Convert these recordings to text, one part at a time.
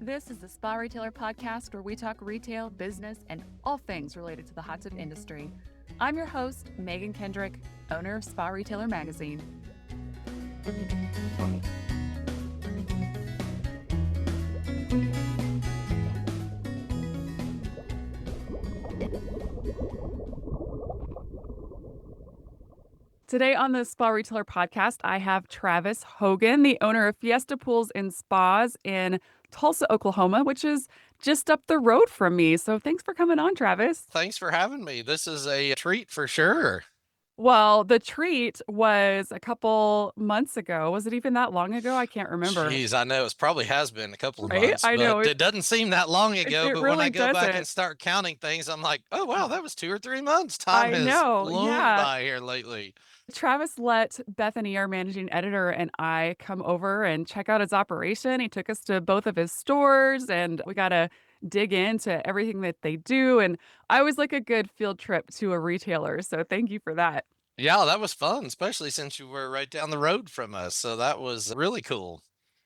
This is the SpaRetailer Podcast, where we talk retail, business, and all things related to the hot tub industry. I'm your host, Megan Kendrick, owner of SpaRetailer Magazine. Today on the SpaRetailer Podcast, I have Travis Hogan, the owner of Fiesta Pools and Spas in Tulsa, Oklahoma, which is just up the road from me. So thanks for coming on, Travis. Thanks for having me. This is a treat for sure. Well, the treat was a couple months ago. Was it even that long ago? I can't remember. Jeez, I know it probably has been a couple of Right? months, I know. but it doesn't seem that long ago. It But when really I go back doesn't. and start counting things, I'm like, oh, wow, that was 2 or 3 months. Time I has know, flown yeah. by here lately. Travis let Bethany, our managing editor, and I come over and check out his operation. He took us to both of his stores, and we got to dig into everything that they do. And I always like a good field trip to a retailer. So thank you for that. Yeah, that was fun, especially since you were right down the road from us. So that was really cool.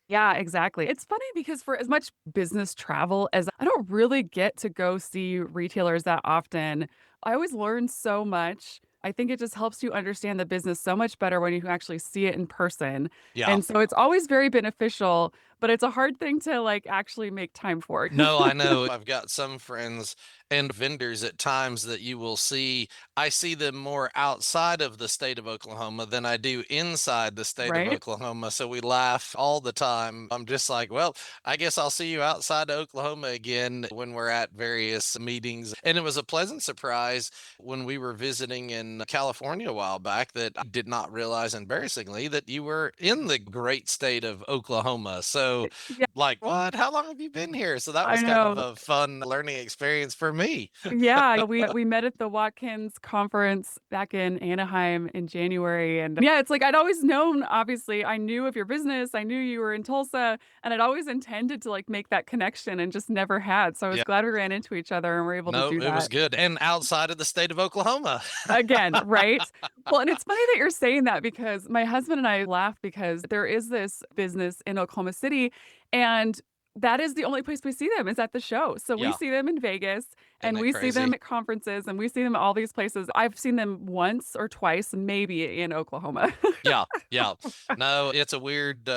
Yeah, exactly. It's funny because for as much business travel as I don't really get to go see retailers that often, I always learn so much. I think it just helps you understand the business so much better when you can actually see it in person. Yeah. And so it's always very beneficial, but it's a hard thing to actually make time for. No, I know. I've got some friends and vendors at times that you will see. I see them more outside of the state of Oklahoma than I do inside the state of Right? Oklahoma. So we laugh all the time. I'm just like, well, I guess I'll see you outside of Oklahoma again when we're at various meetings. And it was a pleasant surprise when we were visiting in California a while back that I did not realize, embarrassingly, that you were in the great state of Oklahoma. So, Yeah, like, what? How long have you been here? So that I was kind of know. a fun learning experience for me. Yeah, we met at the Watkins conference back in Anaheim in January. And yeah, it's like I'd always known, obviously, I knew of your business. I knew you were in Tulsa, and I'd always intended to make that connection and just never had. So I was Yeah. glad we ran into each other and were able to No, do it was that. good. And outside of the state of Oklahoma. Again, right? Well, and it's funny that you're saying that because my husband and I laugh because there is this business in Oklahoma City, and that is the only place we see them is at the show. So we Yeah. see them in Vegas Isn't and that we see them crazy? at conferences and we see them at all these places. I've seen them once or twice, maybe in Oklahoma. Yeah, yeah. No, it's a weird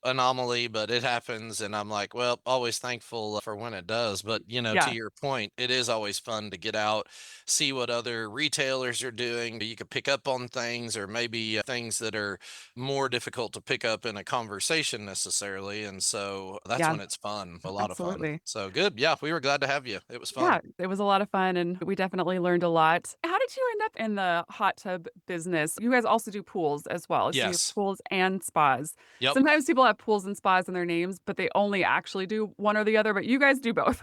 anomaly, but it happens. And I'm like, well, always thankful for when it does. But, to Yeah. your point, it is always fun to get out, see what other retailers are doing. You could pick up on things or maybe things that are more difficult to pick up in a conversation necessarily. And so that's Yeah, when it's fun, a lot of fun. absolutely. So good. Yeah, we were glad to have you. It was Yeah, fun. it was a lot of fun and we definitely learned a lot. How did you end up in the hot tub business? You guys also do pools as well. So you have Yes. pools and spas. Yep. Sometimes people have pools and spas in their names, but they only actually do one or the other, but you guys do both.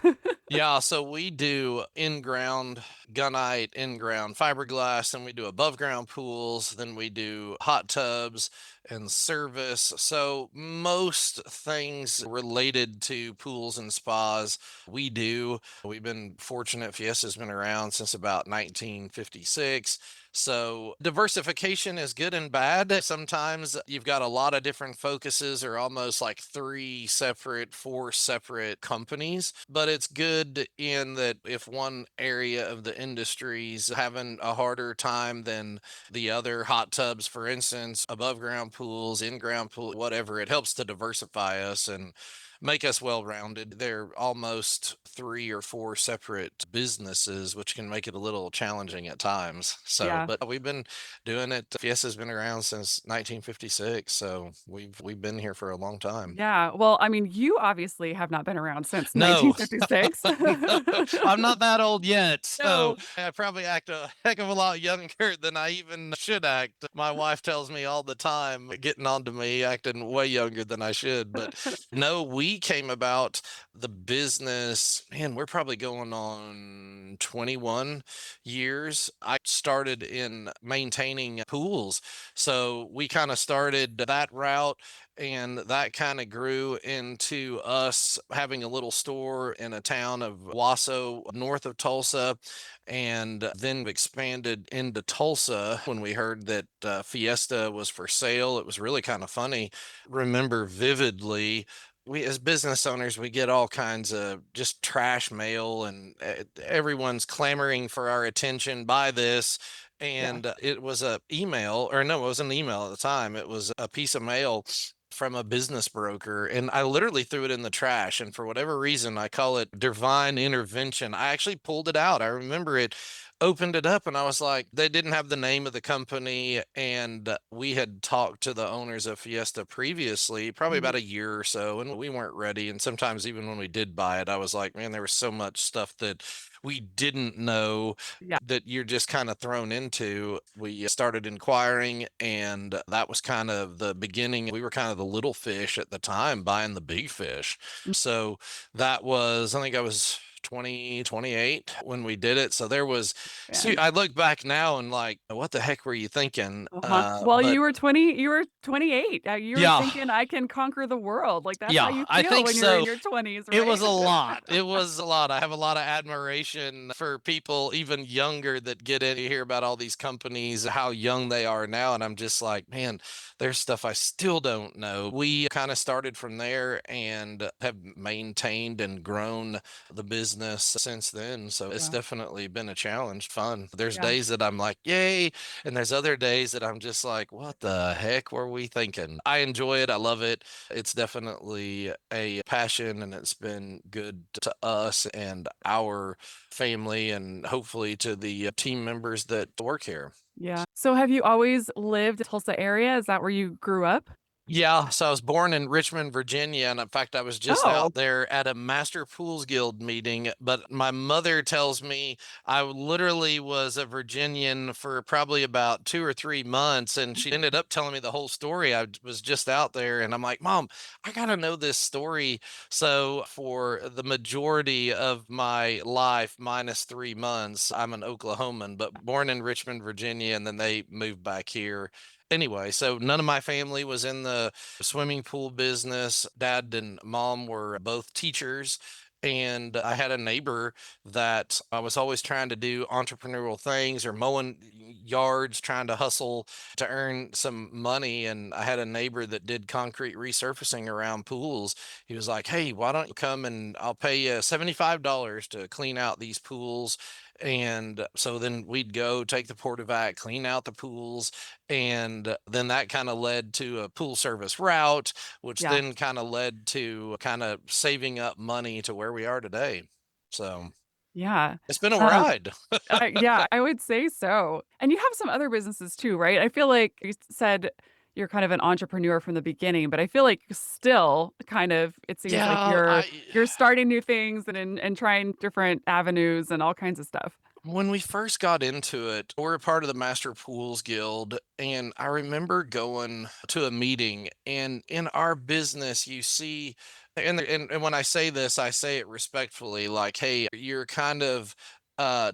Yeah, so we do in-ground gunite, in-ground fiberglass, and we do above-ground pools, then we do hot tubs and service. So most things related to pools and spas, we do. We've been fortunate. Fiesta's been around since about 1956. So diversification is good and bad. Sometimes you've got a lot of different focuses or almost like 4 separate companies, but it's good in that if one area of the industry's having a harder time than the other, hot tubs, for instance, above ground pools, in ground pool, whatever, it helps to diversify us and make us well rounded. They're almost 3 or 4 separate businesses, which can make it a little challenging at times. So, Yeah. but we've been doing it. Fiesta's been around since 1956, so we've been here for a long time. Yeah. Well, I mean, you obviously have not been around since No, 1956. no, I'm not that old yet, so No. I probably act a heck of a lot younger than I even should act. My wife tells me all the time, getting on to me, acting way younger than I should. But no, we we came about the business, man, we're probably going on 21 years. I started in maintaining pools. So we kind of started that route, and that kind of grew into us having a little store in a town of Wasso, north of Tulsa, and then expanded into Tulsa when we heard that Fiesta was for sale. It was really kind of funny. Remember vividly, we as business owners, we get all kinds of just trash mail, and everyone's clamoring for our attention. Buy this. Yeah. And it was a email, or no, it wasn't an email at the time. It was a piece of mail from a business broker, and I literally threw it in the trash. And for whatever reason, I call it divine intervention. I actually pulled it out. I remember it, opened it up, and I was like, they didn't have the name of the company. And we had talked to the owners of Fiesta previously, probably Mhm. about a year or so, and we weren't ready. And sometimes, even when we did buy it, I was like, man, there was so much stuff that we didn't know Yeah. that you're just kind of thrown into. We started inquiring, and that was kind of the beginning. We were kind of the little fish at the time buying the big fish. Mm. So that was, I think I was 20, 28 when we did it. So there was, see, Man. I look back now and like, what the heck were you thinking? Uh-huh. Well, But you were 28. You were yeah, thinking I can conquer the world. Like that's how yeah, you I feel think when you're in so. your 20s, It right? was a lot. It was a lot. I have a lot of admiration for people even younger that get in. You hear about all these companies, how young they are now. And I'm just like, man, there's stuff I still don't know. We kind of started from there and have maintained and grown the business since then. So it's Yeah. definitely been a challenge, fun. There's Yeah. days that I'm like, yay. And there's other days that I'm just like, what the heck were we thinking? I enjoy it. I love it. It's definitely a passion, and it's been good to us and our family, and hopefully to the team members that work here. Yeah. So have you always lived in Tulsa area? Is that where you grew up? Yeah, so I was born in Richmond, Virginia, and in fact, I was just Oh, out there at a Master Pools Guild meeting. But my mother tells me I literally was a Virginian for probably about 2 or 3 months, and she ended up telling me the whole story. Was just out there, and I'm like, Mom, I gotta know this story. So for the majority of my life, minus 3 months, I'm an Oklahoman, but born in Richmond, Virginia, and then they moved back here. Anyway, so none of my family was in the swimming pool business. Dad and mom were both teachers. And I had a neighbor that I was always trying to do entrepreneurial things or mowing yards, trying to hustle to earn some money. And I had a neighbor that did concrete resurfacing around pools. He was like, hey, why don't you come and I'll pay you $75 to clean out these pools. And so then we'd go take the portavac, clean out the pools, and then that kind of led to a pool service route, which yeah. then kind of led to kind of saving up money to where we are today. So Yeah. it's been a Um, ride. yeah, I would say so. And you have some other businesses too, right? I feel like you said you're kind of an entrepreneur from the beginning, but I feel like still kind of it seems like Yeah, you're starting new things and trying different avenues and all kinds of stuff. when we first got into it, we're a part of the Master Pools Guild, and I remember going to a meeting. And in our business, you see, and when I say this, I say it respectfully, like, hey, you're kind of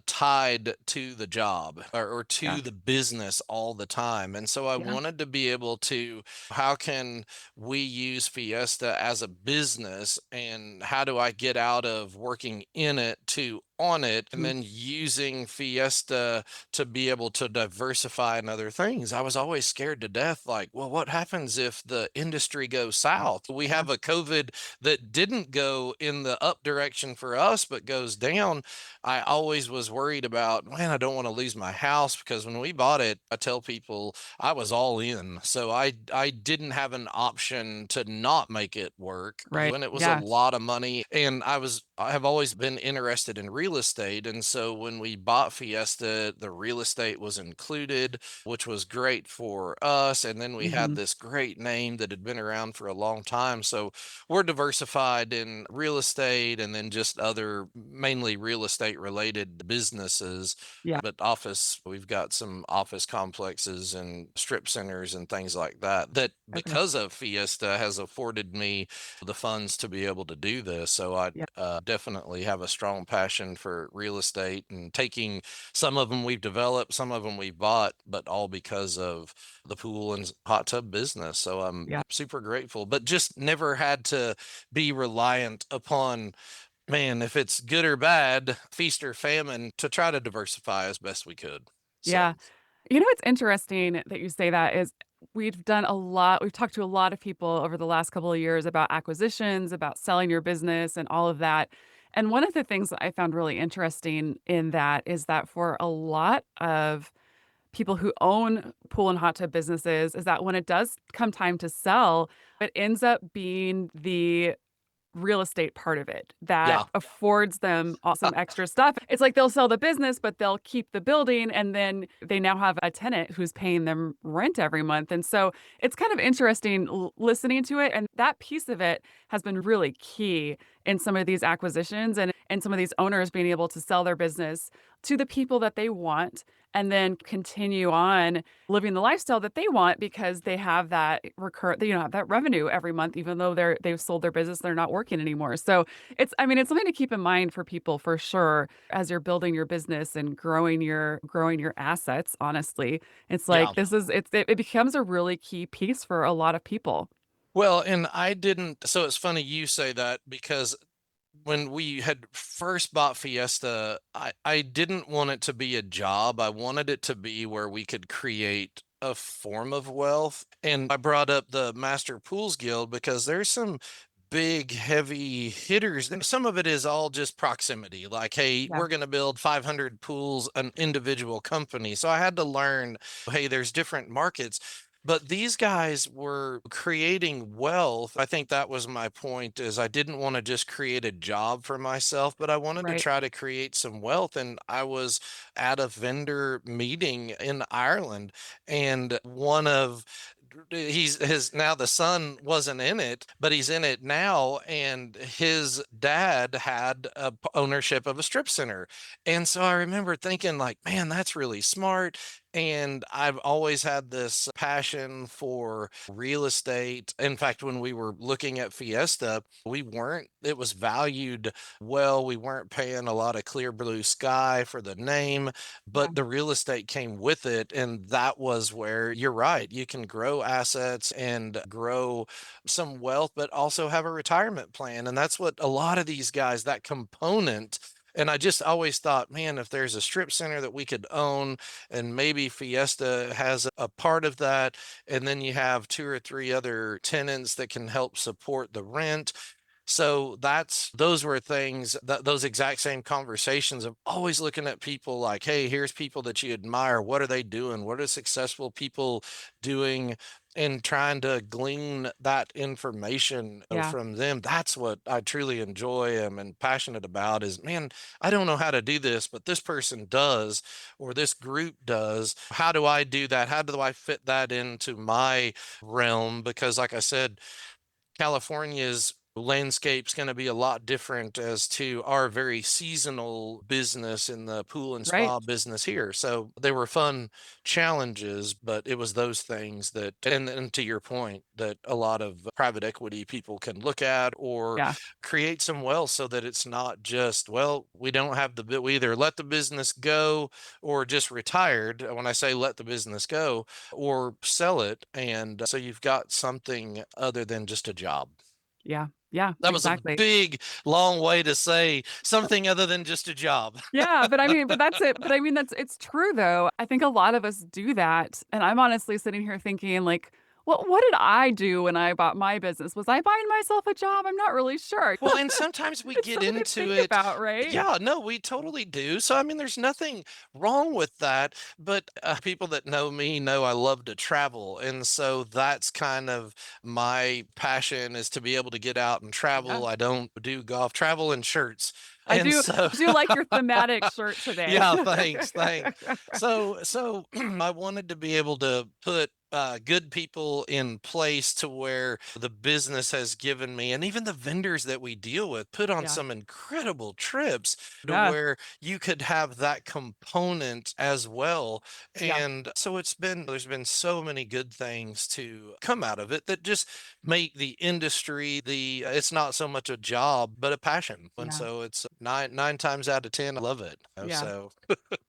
tied to the job, or Yeah. to the business all the time. And so I Yeah. wanted to be able to, how can we use Fiesta as a business, and how do I get out of working in it to on it, and Mhm. then using Fiesta to be able to diversify in other things. I was always scared to death, like, well, what happens if the industry goes south? We Yeah. have a COVID that didn't go in the up direction for us, but goes down. I always was worried about, man, I don't want to lose my house, because when we bought it, I tell people I was all in. So I didn't have an option to not make it work Right. when it was a Yeah. lot of money. And I have always been interested in real real estate. And so when we bought Fiesta, the real estate was included, which was great for us. And then we had Mhm. this great name that had been around for a long time. So we're diversified in real estate and then just other mainly real estate related businesses. Yeah. But office, we've got some office complexes and strip centers and things like that, that Okay. because of Fiesta has afforded me the funds to be able to do this. So I Yeah. definitely have a strong passion for real estate and taking some of them we've developed, some of them we've bought, but all because of the pool and hot tub business. So I'm Yeah. super grateful, but just never had to be reliant upon, man, if it's good or bad, feast or famine, to try to diversify as best we could. So, Yeah. You know what's interesting that you say that is we've talked to a lot of people over the last couple of years about acquisitions, about selling your business and all of that. And one of the things that I found really interesting in that is that for a lot of people who own pool and hot tub businesses is that when it does come time to sell, it ends up being the real estate part of it that yeah, affords them some extra stuff. It's like they'll sell the business, but they'll keep the building, and then they now have a tenant who's paying them rent every month. And so it's kind of interesting listening to it. And that piece of it has been really key in some of these acquisitions and some of these owners being able to sell their business to the people that they want and then continue on living the lifestyle that they want because they have that have that revenue every month, even though they've sold their business, they're not working anymore. So I mean, it's something to keep in mind for people for sure as you're building your business and growing your assets. Honestly, it's yeah. like it becomes a really key piece for a lot of people. Well, and I didn't, so it's funny you say that because when we had first bought Fiesta, I didn't want it to be a job. I wanted it to be where we could create a form of wealth. And I brought up the Master Pools Guild because there's some big heavy hitters. And some of it is all just proximity. Like, hey, Yeah. we're going to build 500 pools, an individual company. So I had to learn, hey, there's different markets. But these guys were creating wealth. I think that was my point, is I didn't want to just create a job for myself, but I wanted to Right. try to create some wealth. And I was at a vendor meeting in Ireland, and one of he's his now the son wasn't in it, but he's in it now, and his dad had ownership of a strip center. And so I remember thinking, like, man, that's really smart. And I've always had this passion for real estate. In fact, when we were looking at Fiesta, it was valued well. We weren't paying a lot of clear blue sky for the name, Yeah. but the real estate came with it. And that was where you're right. You can grow assets and grow some wealth, but also have a retirement plan. And that's what a lot of these guys, that component. And I just always thought, man, if there's a strip center that we could own, and maybe Fiesta has a part of that, and then you have two or three other tenants that can help support the rent. So those were things that those exact same conversations of always looking at people like, hey, here's people that you admire. What are they doing? What are successful people doing? And trying to glean that information Yeah. from them. That's what I truly enjoy and passionate about is, man, I don't know how to do this, but this person does, or this group does. How do I do that? How do I fit that into my realm? Because like I said, California's landscape's going to be a lot different as to our very seasonal business in the pool and Right. spa business here. So they were fun challenges, but it was those things that, and to your point, that a lot of private equity people can look at or Yeah. create some wealth so that it's not just, well, we don't have we either let the business go or just retired. When I say let the business go, or sell it. And so you've got something other than just a job. Yeah. Yeah. That was a Exactly. big, long way to say something other than just a job. Yeah, but that's it. But I mean, it's true though. I think a lot of us do that. And I'm honestly sitting here thinking, like, well, what did I do when I bought my business? Was I buying myself a job? I'm not really sure. Well, and sometimes we It's get something to into think it. about, right? Yeah, no, we totally do. So, I mean, there's nothing wrong with that. But people that know me know I love to travel. And so that's kind of my passion, is to be able to get out and Yeah. travel. I don't do golf, travel in shirts. I And do so I do like your thematic shirt today. yeah, thanks. So I wanted to be able to put good people in place to where the business has given me, and even the vendors that we deal with, put on Yeah, some incredible trips to yeah, where you could have that component as well. yeah, And so there's been so many good things to come out of it that just make the industry it's not so much a job but a passion. And yeah, so it's nine times out of 10 I love it. yeah. So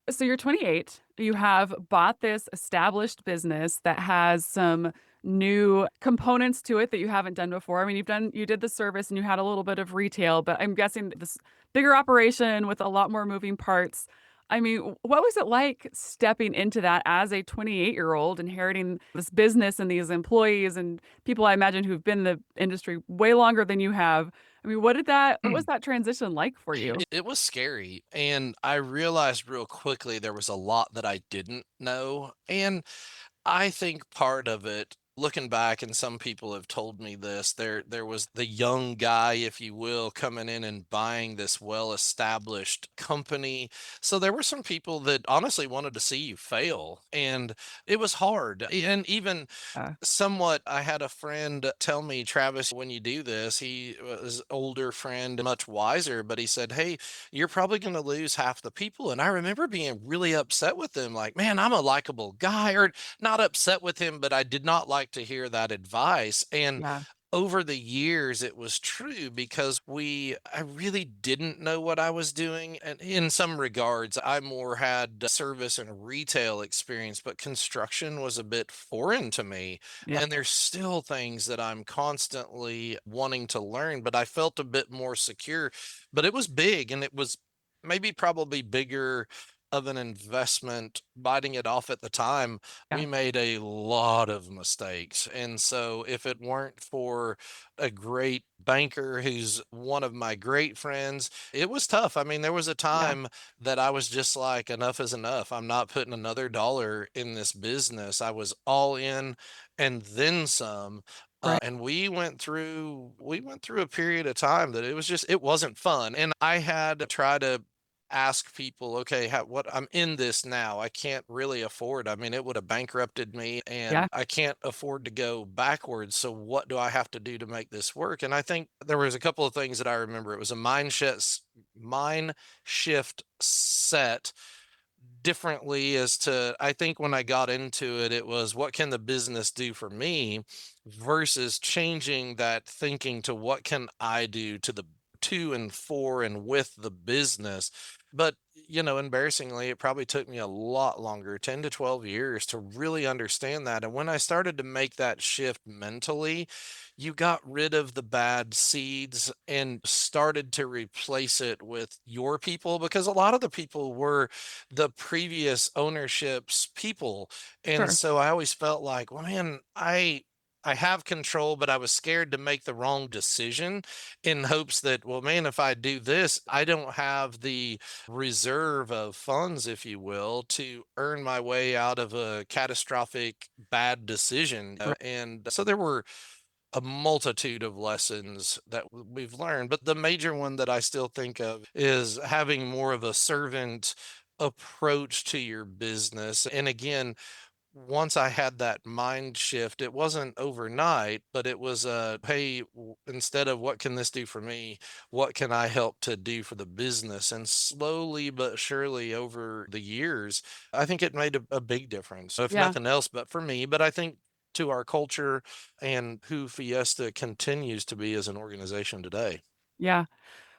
So you're 28. You have bought this established business that has some new components to it that you haven't done before. I mean, you did the service and you had a little bit of retail, but I'm guessing this bigger operation with a lot more moving parts. I mean, what was it like stepping into that as a 28-year-old, inheriting this business and these employees and people I imagine who've been in the industry way longer than you have? I mean, what was that transition like for you? it was scary, and I realized real quickly there was a lot that I didn't know. And I think part of it, looking back, and some people have told me this, there was the young guy, if you will, coming in and buying this well-established company. So there were some people that honestly wanted to see you fail, and it was hard. And even Uh, somewhat, I had a friend tell me, Travis, when you do this, he was older friend, much wiser, but he said, hey, you're probably going to lose half the people. And I remember being really upset with him, like, man, I'm a likable guy, or not upset with him, but I did not like to hear that advice. And yeah, over the years, it was true because I really didn't know what I was doing. And in some regards, I more had service and retail experience, but construction was a bit foreign to me. yeah, And there's still things that I'm constantly wanting to learn, but I felt a bit more secure. But it was big, and it was maybe probably bigger of an investment biting it off at the time. yeah. We made a lot of mistakes. And so if it weren't for a great banker who's one of my great friends, it was tough. I mean, there was a Yeah, time that I was just like, enough is enough. I'm not putting another dollar in this business. I was all in and then some. right. And we went through a period of time that it wasn't fun. And I had to try to ask people, okay, what I'm in this now. I can't really afford. I mean, it would have bankrupted me, Yeah, and I can't afford to go backwards. So what do I have to do to make this work? And I think there was a couple of things that I remember. It was a mind shift set differently as to, I think when I got into it, it was what can the business do for me versus changing that thinking to what can I do to and for and with the business. But embarrassingly, it probably took me a lot longer, 10 to 12 years, to really understand that. And when I started to make that shift mentally, you got rid of the bad seeds and started to replace it with your people, because a lot of the people were the previous ownership's people. And sure. so I always felt like, well, man, I have control, but I was scared to make the wrong decision in hopes that, well, man, if I do this, I don't have the reserve of funds, if you will, to earn my way out of a catastrophic bad decision. Right. And so there were a multitude of lessons that we've learned, but the major one that I still think of is having more of a servant approach to your business. And again, once I had that mind shift, it wasn't overnight, but it was hey, instead of what can this do for me, what can I help to do for the business? And slowly but surely over the years, I think it made a big difference, if Yeah, nothing else, but for me. But I think to our culture and who Fiesta continues to be as an organization today. yeah.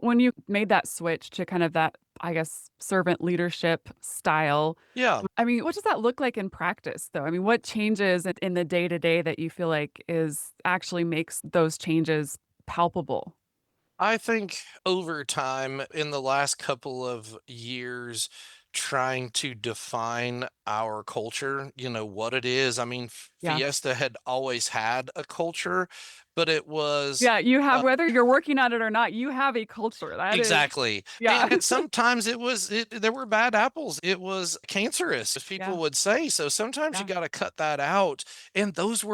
When you made that switch to kind of that, I guess, servant leadership style, Yeah. I mean, what does that look like in practice, though? I mean, what changes in the day to day that you feel like is actually makes those changes palpable? I think over time, in the last couple of years, trying to define our culture, what it is. I mean, Yeah, Fiesta had always had a culture, but it was Yeah, you have whether you're working on it or not, you have a culture. That is exactly. yeah. And sometimes there were bad apples. It was cancerous, as Yeah, people would say. So sometimes you yeah, gotta cut that out. And those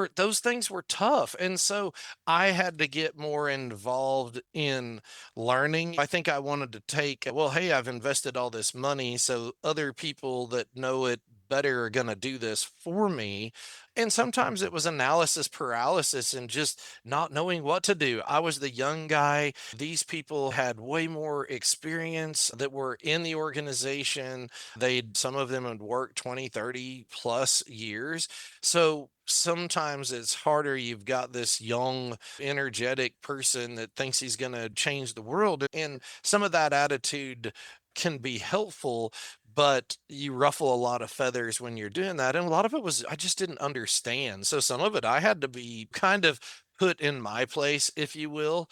things were tough. And so I had to get more involved in learning. I think I wanted to take, well, hey, I've invested all this money, so other people that know it better are gonna do this for me. And sometimes it was analysis paralysis and just not knowing what to do. I was the young guy. These people had way more experience that were in the organization. Some of them had worked 20, 30 plus years. So sometimes it's harder. You've got this young, energetic person that thinks he's going to change the world. And some of that attitude can be helpful, but you ruffle a lot of feathers when you're doing that. And a lot of it was, I just didn't understand. So some of it I had to be kind of put in my place, if you will,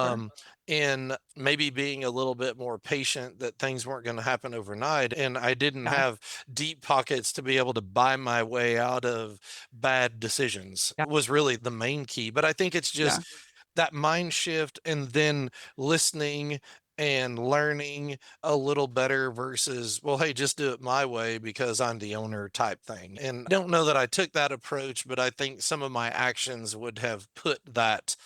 sure. um, in maybe being a little bit more patient that things weren't going to happen overnight. And I didn't Yeah, have deep pockets to be able to buy my way out of bad decisions, yeah, was really the main key. But I think it's yeah, just that mind shift and then listening and learning a little better versus, well, hey, just do it my way because I'm the owner type thing. And I don't know that I took that approach, but I think some of my actions would have put that,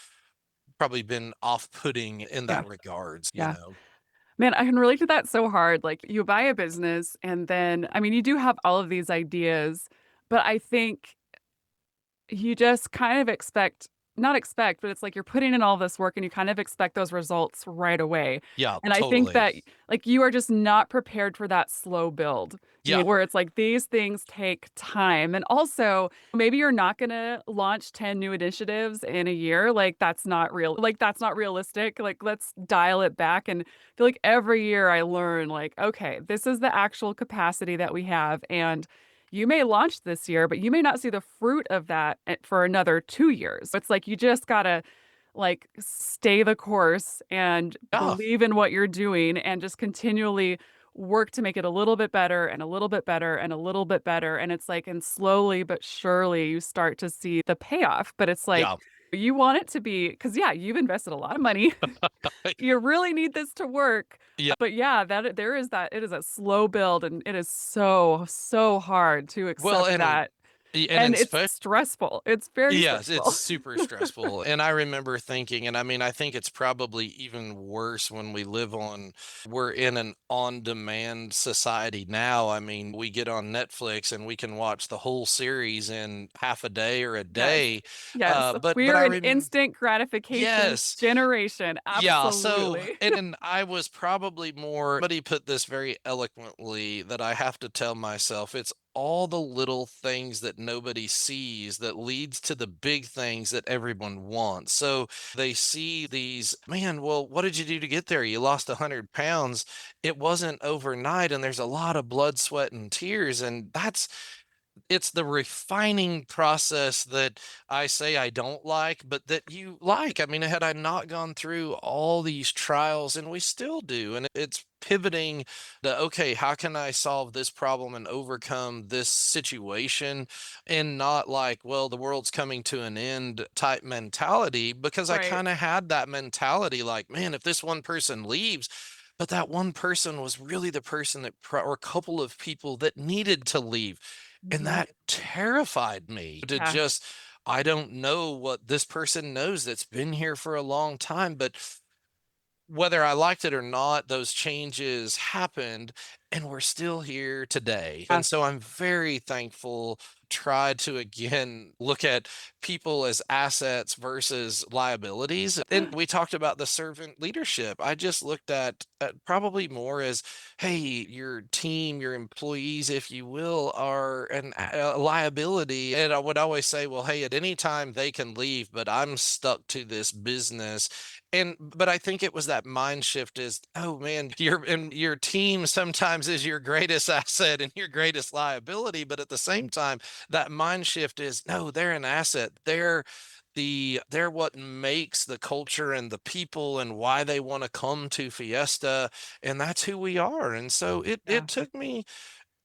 probably been off-putting in yeah, that regards, you yeah. know? Man, I can relate to that so hard. Like, you buy a business and then I mean, you do have all of these ideas, but I think you just kind of expect not expect, but it's like you're putting in all this work and you kind of expect those results right away. Yeah, And I think totally. that like you are just not prepared for that slow build. Yeah. Where it's like these things take time. And also, maybe you're not going to launch 10 new initiatives in a year. Like that's not real. Like that's not realistic. Like let's dial it back and feel like every year I learn like okay, this is the actual capacity that we have and you may launch this year, but you may not see the fruit of that for another 2 years. It's like you just gotta like stay the course and Yeah. believe in what you're doing and just continually work to make it a little bit better and a little bit better and a little bit better. And it's like, and slowly but surely you start to see the payoff. But it's like, Yeah. you want it to be, because yeah, you've invested a lot of money. You really need this to work. Yeah. But yeah, that there is that it is a slow build and it is so, so hard to Well, accept that. and And in it's stressful. It's very yes, it's stressful. super stressful. And I remember thinking, and I mean, I think it's probably even worse when we're in an on demand society now. I mean, we get on Netflix and we can watch the whole series in half a day or a Yes. day. Yes. But We're I an remember, instant gratification yes, generation. yeah, so Absolutely. and I was probably more, somebody put this very eloquently that I have to tell myself, it's all the little things that nobody sees that leads to the big things that everyone wants. So they see these, man, well, what did you do to get there? You lost 100 pounds. It wasn't overnight, and there's a lot of blood, sweat, and tears. And it's the refining process that I say I don't like, but that you like. I mean, had I not gone through all these trials, and we still do, and it's pivoting to, okay, how can I solve this problem and overcome this situation? And not like, well, the world's coming to an end type mentality, because I Right. kind of had that mentality like, man, if this one person leaves, but that one person was really the person or a couple of people that needed to leave. And Mhm. that terrified me to Yeah. just, I don't know what this person knows that's been here for a long time, but whether I liked it or not, those changes happened and we're still here today. Yeah. And so I'm very thankful. Try to again look at people as assets versus liabilities. And we talked about the servant leadership. I just looked at probably more as, hey, your team, your employees, if you will, are a liability. And I would always say, well, hey, at any time they can leave, but I'm stuck to this business. And but I think it was that mind shift is, oh man, your team sometimes is your greatest asset and your greatest liability, but at the same time, that mind shift is, no, they're an asset. They're what makes the culture and the people and why they want to come to Fiesta, and that's who we are. And so it Yeah. took me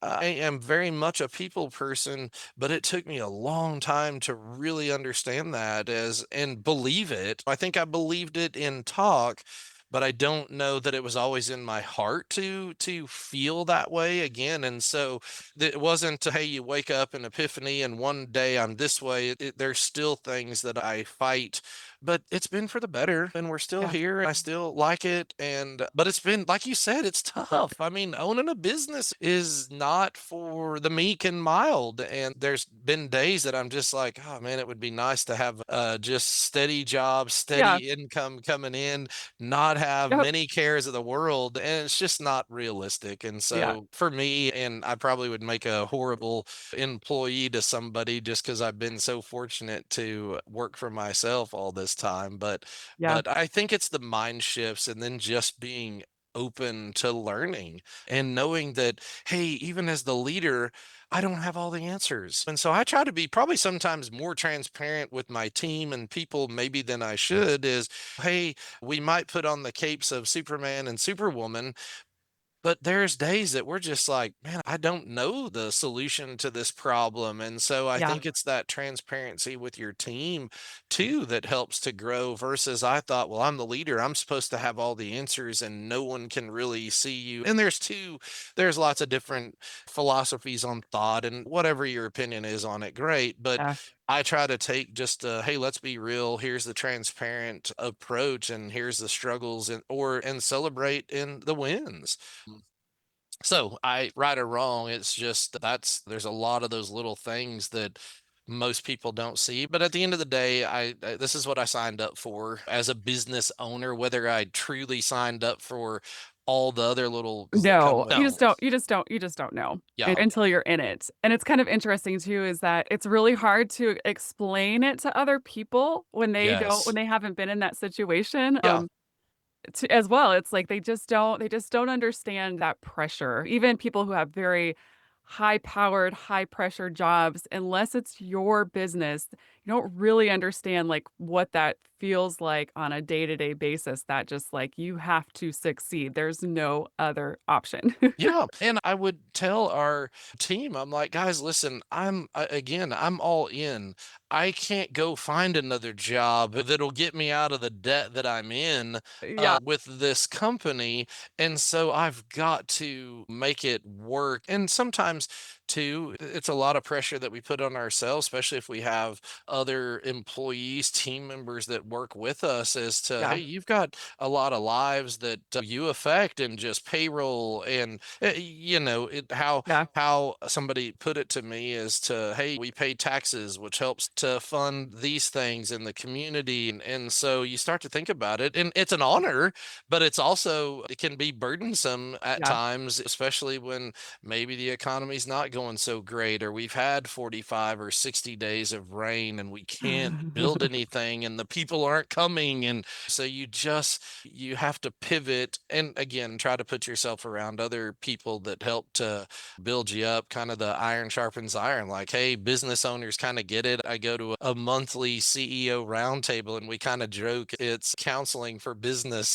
I am very much a people person, but it took me a long time to really understand that as and believe it. I think I believed it in talk, but I don't know that it was always in my heart to feel that way again. And so it wasn't hey, you wake up an epiphany and one day I'm this way. There's still things that I fight, but it's been for the better and we're still Yeah. here. I still like it. And but it's been like you said, it's tough. I mean, owning a business is not for the meek and mild. And there's been days that I'm just like, oh man, it would be nice to have just steady job, Yeah. steady income coming in, not have Yep. many cares of the world. And it's just not realistic. And Yeah. so for me, and I probably would make a horrible employee to somebody just because I've been so fortunate to work for myself all this time. Yeah. But I think it's the mind shifts and then just being open to learning and knowing that, hey, even as the leader, I don't have all the answers. And so I try to be probably sometimes more transparent with my team and people maybe than I should is, hey, we might put on the capes of Superman and Superwoman, but there's days that we're just like, "Man, I don't know the solution to this problem." And so I Yeah. think it's that transparency with your team too that helps to grow versus I thought, well, I'm the leader. I'm supposed to have all the answers and no one can really see you. And there's lots of different philosophies on thought and whatever your opinion is on it, great. But Yeah. I try to take just hey, let's be real. Here's the transparent approach and here's the struggles and celebrate in the wins. So I right or wrong, it's just there's a lot of those little things that most people don't see. But at the end of the day, this is what I signed up for as a business owner, whether I truly signed up for all the other little that come No, with. No. you just don't know Yeah. until you're in it. And it's kind of interesting too is that it's really hard to explain it to other people when Yes. they haven't been in that situation. Yeah. As well, it's like they just don't understand that pressure. Even people who have very high-powered, high-pressure jobs, unless it's your business, you don't really understand, like, what that feels like on a day-to-day basis, that just, like, you have to succeed. There's no other option. Yeah, and I would tell our team, I'm like, guys, listen, again, I'm all in. I can't go find another job that'll get me out of the debt that I'm in Yeah, with this company. And so I've got to make it work. And sometimes, too, it's a lot of pressure that we put on ourselves, especially if we have other employees, team members that work with us, as to, hey, yeah, you've got a lot of lives that you affect and just payroll and yeah, how somebody put it to me is to, hey, we pay taxes, which helps to fund these things in the community. And so you start to think about it, and it's an honor, but it can be burdensome at yeah. times, especially when maybe the economy's not going so great, or we've had 45 or 60 days of rain and we can't build anything and the people aren't coming. And so you have to pivot and again try to put yourself around other people that help to build you up, kind of the iron sharpens iron. Like, hey, business owners kind of get it. I go to a monthly CEO roundtable and we kind of joke it's counseling for business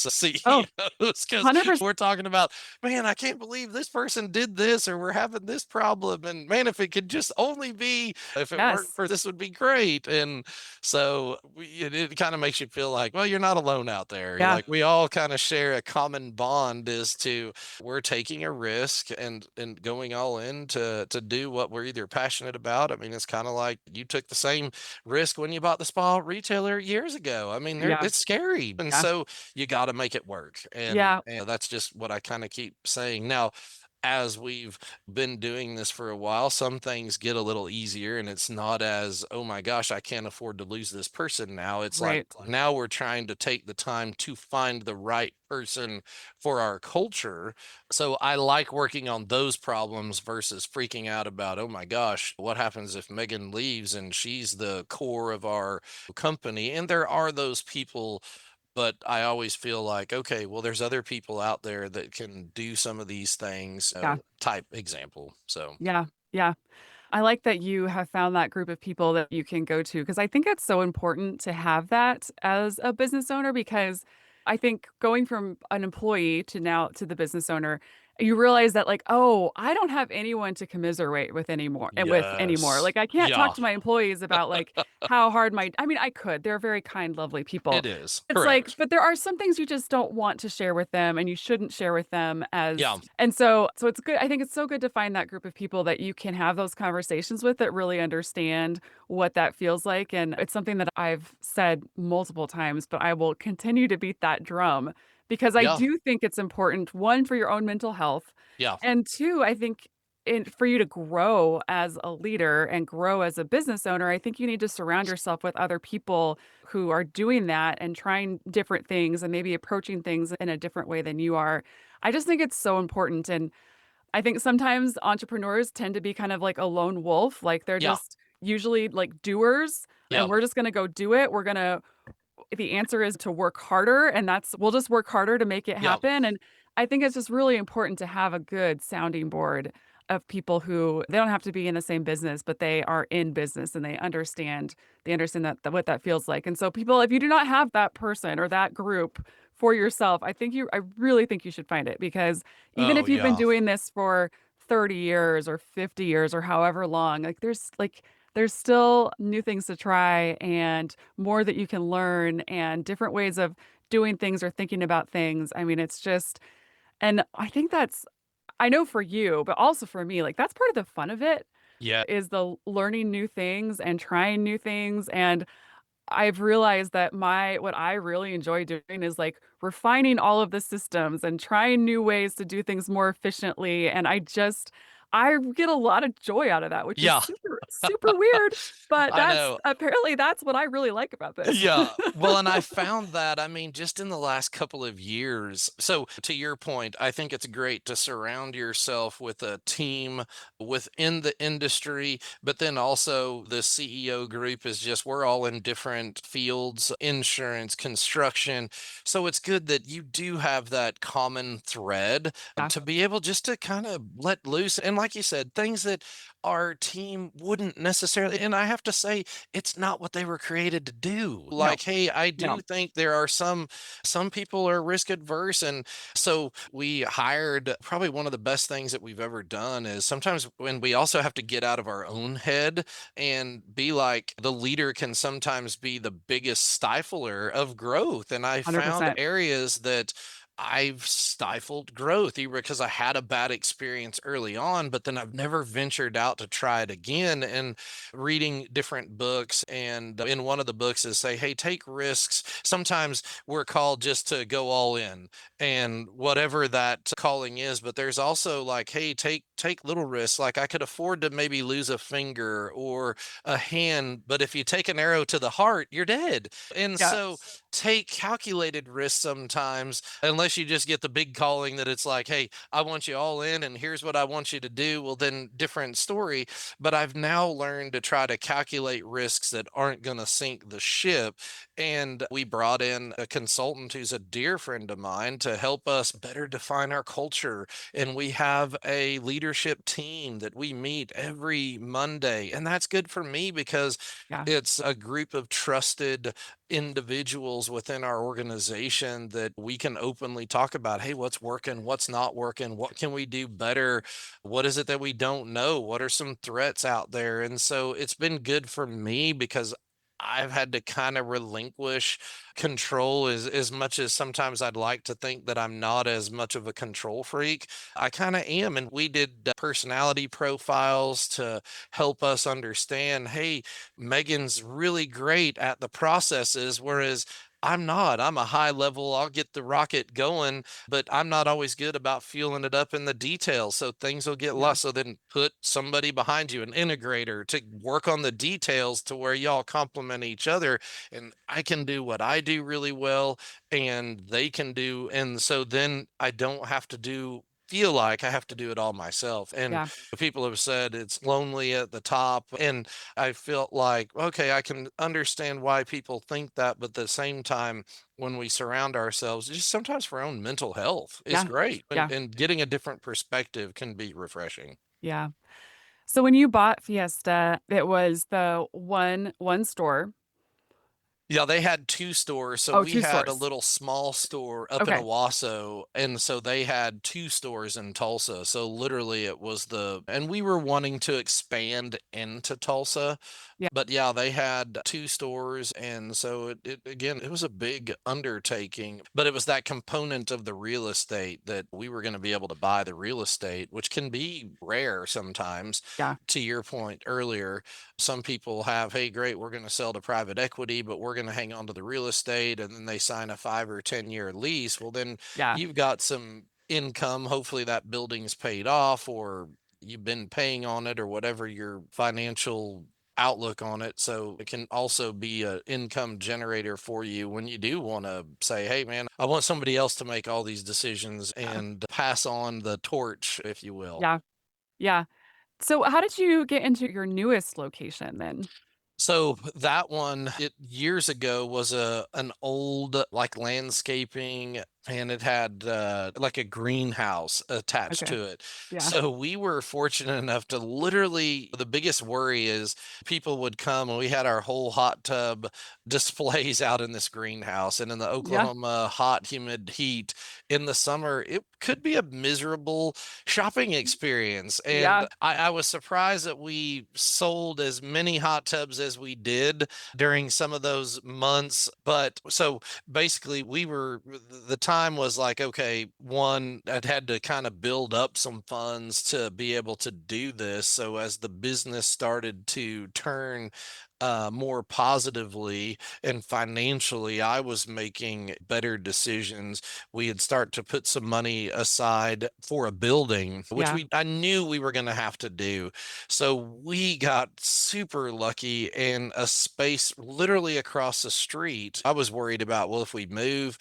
Oh, CEOs because 100%. we're talking about, man, I can't believe this person did this or we're having this problem. And man, if it could just only be, if it weren't Yes. for this would be great. And so it kind of makes you feel like, well, you're not alone out there. Yeah, Like we all kind of share a common bond as to we're taking a risk and going all in to do what we're either passionate about. I mean, it's kind of like you took the same risk when you bought the spa retailer years ago. I mean, yeah, it's scary, and yeah, so you got to make it work. yeah, And that's just what I kind of keep saying. Now, as we've been doing this for a while, some things get a little easier and it's not as, oh my gosh, I can't afford to lose this person now. It's like right. now we're trying to take the time to find the right person for our culture. So I like working on those problems versus freaking out about, oh my gosh, what happens if Megan leaves and she's the core of our company? And there are those people, but I always feel like, okay, well, there's other people out there that can do some of these things, Yeah, type example. So, yeah, yeah. I like that you have found that group of people that you can go to because I think it's so important to have that as a business owner because I think going from an employee to now to the business owner, you realize that like, "Oh, I don't have anyone to commiserate with anymore." Yes. Like, I can't talk Yeah, to my employees about, like, how hard I mean, I could. They're very kind, lovely people. it is. It's like Correct. but there are some things you just don't want to share with them, and you shouldn't share with them Yeah. so it's good I think it's so good to find that group of people that you can have those conversations with that really understand what that feels like, and it's something that I've said multiple times, but I will continue to beat that drum because I Yeah. do think it's important, 1, for your own mental health, Yeah. and 2, I think for you to grow as a leader and grow as a business owner, I think you need to surround yourself with other people who are doing that and trying different things and maybe approaching things in a different way than you are. I just think it's so important, and I think sometimes entrepreneurs tend to be kind of like a lone wolf, like, they're Yeah. just usually, like, doers, and Yeah. we're just gonna go do it. We're gonna the answer is to work harder, and that's we'll just work harder to make it Yeah. happen, and I think it's just really important to have a good sounding board of people who they don't have to be in the same business, but they are in business and they understand that what that feels like, and so people, if you do not have that person or that group for yourself, I really think you should find it because even Oh, if you've been yeah. doing this for 30 years or 50 years or however long, there's still new things to try and more that you can learn and different ways of doing things or thinking about things. I mean, it's just and I think that's I know for you, but also for me, like that's part of the fun of it Yeah. is the learning new things and trying new things and I've realized that my what I really enjoy doing is, like, refining all of the systems and trying new ways to do things more efficiently, and I get a lot of joy out of that, which is Yeah. super weird, but I know. that's what I really like about this. Yeah. Well, and I found that, I mean, just in the last couple of years. So, to your point, I think it's great to surround yourself with a team within the industry, but then also the CEO group is just, we're all in different fields, insurance, construction. So, it's good that you do have that common thread Yeah, to be able just to kind of let loose. And, like you said, things that our team wouldn't necessarily, and I have to say, it's not what they were created to do. no, Like, hey, I no, do think there are some people are risk adverse, and so we hired probably one of the best things that we've ever done is sometimes when we also have to get out of our own head and be like the leader can sometimes be the biggest stifler of growth. And I found 100%. areas that I've stifled growth either because I had a bad experience early on, but then I've never ventured out to try it again. And reading different books, and in one of the books is say, hey, take risks. Sometimes we're called just to go all in and whatever that calling is, but there's also like, hey, take little risks. Like I could afford to maybe lose a finger or a hand, but if you take an arrow to the heart, you're dead. And Yeah, so take calculated risks sometimes, unless you just get the big calling that it's like, hey, I want you all in and here's what I want you to do. Well, then different story. But I've now learned to try to calculate risks that aren't going to sink the ship. And we brought in a consultant who's a dear friend of mine to help us better define our culture. And we have a leadership team that we meet every Monday. And that's good for me because yeah, it's a group of trusted individuals within our organization that we can openly talk about, hey, what's working, what's not working, what can we do better, what is it that we don't know, what are some threats out there. And so it's been good for me because I've had to kind of relinquish control as much as sometimes I'd like to think that I'm not as much of a control freak. I kind of am. And we did personality profiles to help us understand, hey, Megan's really great at the processes, whereas I'm not. I'm a high level, I'll get the rocket going, but I'm not always good about fueling it up in the details. So things will get yeah, lost. So then put somebody behind you, an integrator, to work on the details to where y'all complement each other. And I can do what I do really well, and they can do. And so then I don't have to feel like I have to do it all myself. And yeah, people have said it's lonely at the top. And I felt like, okay, I can understand why people think that, but at the same time, when we surround ourselves, just sometimes for our own mental health is yeah, great. yeah, And getting a different perspective can be refreshing. yeah. So when you bought Fiesta, it was the one store. Yeah, they had 2 stores. So Oh, we 2 had a stores. little small store up in Okay. Owasso, and so they had 2 stores in Tulsa. So literally it was and we were wanting to expand into Tulsa, Yeah, but yeah, they had 2 stores, and so it again, it was a big undertaking, but it was that component of the real estate that we were gonna be able to buy the real estate, which can be rare sometimes. yeah, To your point earlier, some people have, hey, great, we're going to sell to private equity, but we're going to hang on to the real estate, and then they sign a 5 or 10 year lease. Well, then yeah, you've got some income. Hopefully that building's paid off, or you've been paying on it, or whatever your financial outlook on it. So it can also be an income generator for you when you do want to say, hey, man, I want somebody else to make all these decisions yeah, and pass on the torch, if you will. yeah, yeah. So how did you get into your newest location then? So that one, it years ago was an old like landscaping, and it had like a greenhouse attached Okay. to it. Yeah. So we were fortunate enough to literally, the biggest worry is people would come and we had our whole hot tub displays out in this greenhouse, and in the Yeah. Oklahoma hot humid heat in the summer it could be a miserable shopping experience. And Yeah. I was surprised that we sold as many hot tubs as we did during some of those months. But so basically, the time was like, okay, one, I'd had to kind of build up some funds to be able to do this. So as the business started to turn more positively and financially, I was making better decisions. We had start to put some money aside for a building, which Yeah. I knew we were going to have to do. So we got super lucky in a space literally across the street. I was worried about, well, if we move,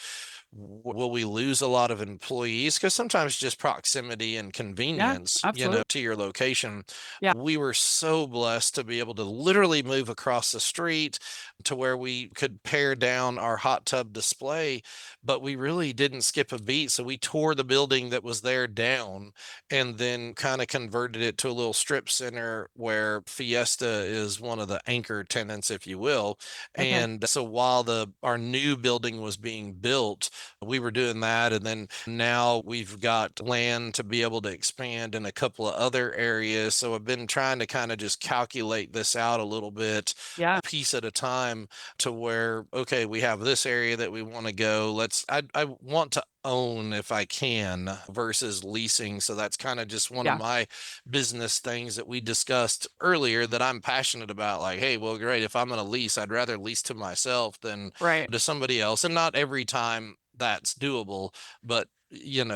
will we lose a lot of employees? Because sometimes just proximity and Yeah. convenience, Absolutely. to your location. Yeah. We were so blessed to be able to literally move across the street to where we could pare down our hot tub display, but we really didn't skip a beat. So we tore the building that was there down and then kind of converted it to a little strip center where Fiesta is one of the anchor tenants, if you will. Okay. And so while the our new building was being built, we were doing that. And then now we've got land to be able to expand in a couple of other areas. So I've been trying to kind of just calculate this out a little bit, Yeah. a piece at a time, to where, okay, we have this area that we want to go. I want to own if I can versus leasing. So that's kind of just one of Yeah. my business things that we discussed earlier that I'm passionate about. Like, hey, well, great. If I'm going to lease, I'd rather lease to myself than Right. to somebody else. And not every time that's doable, but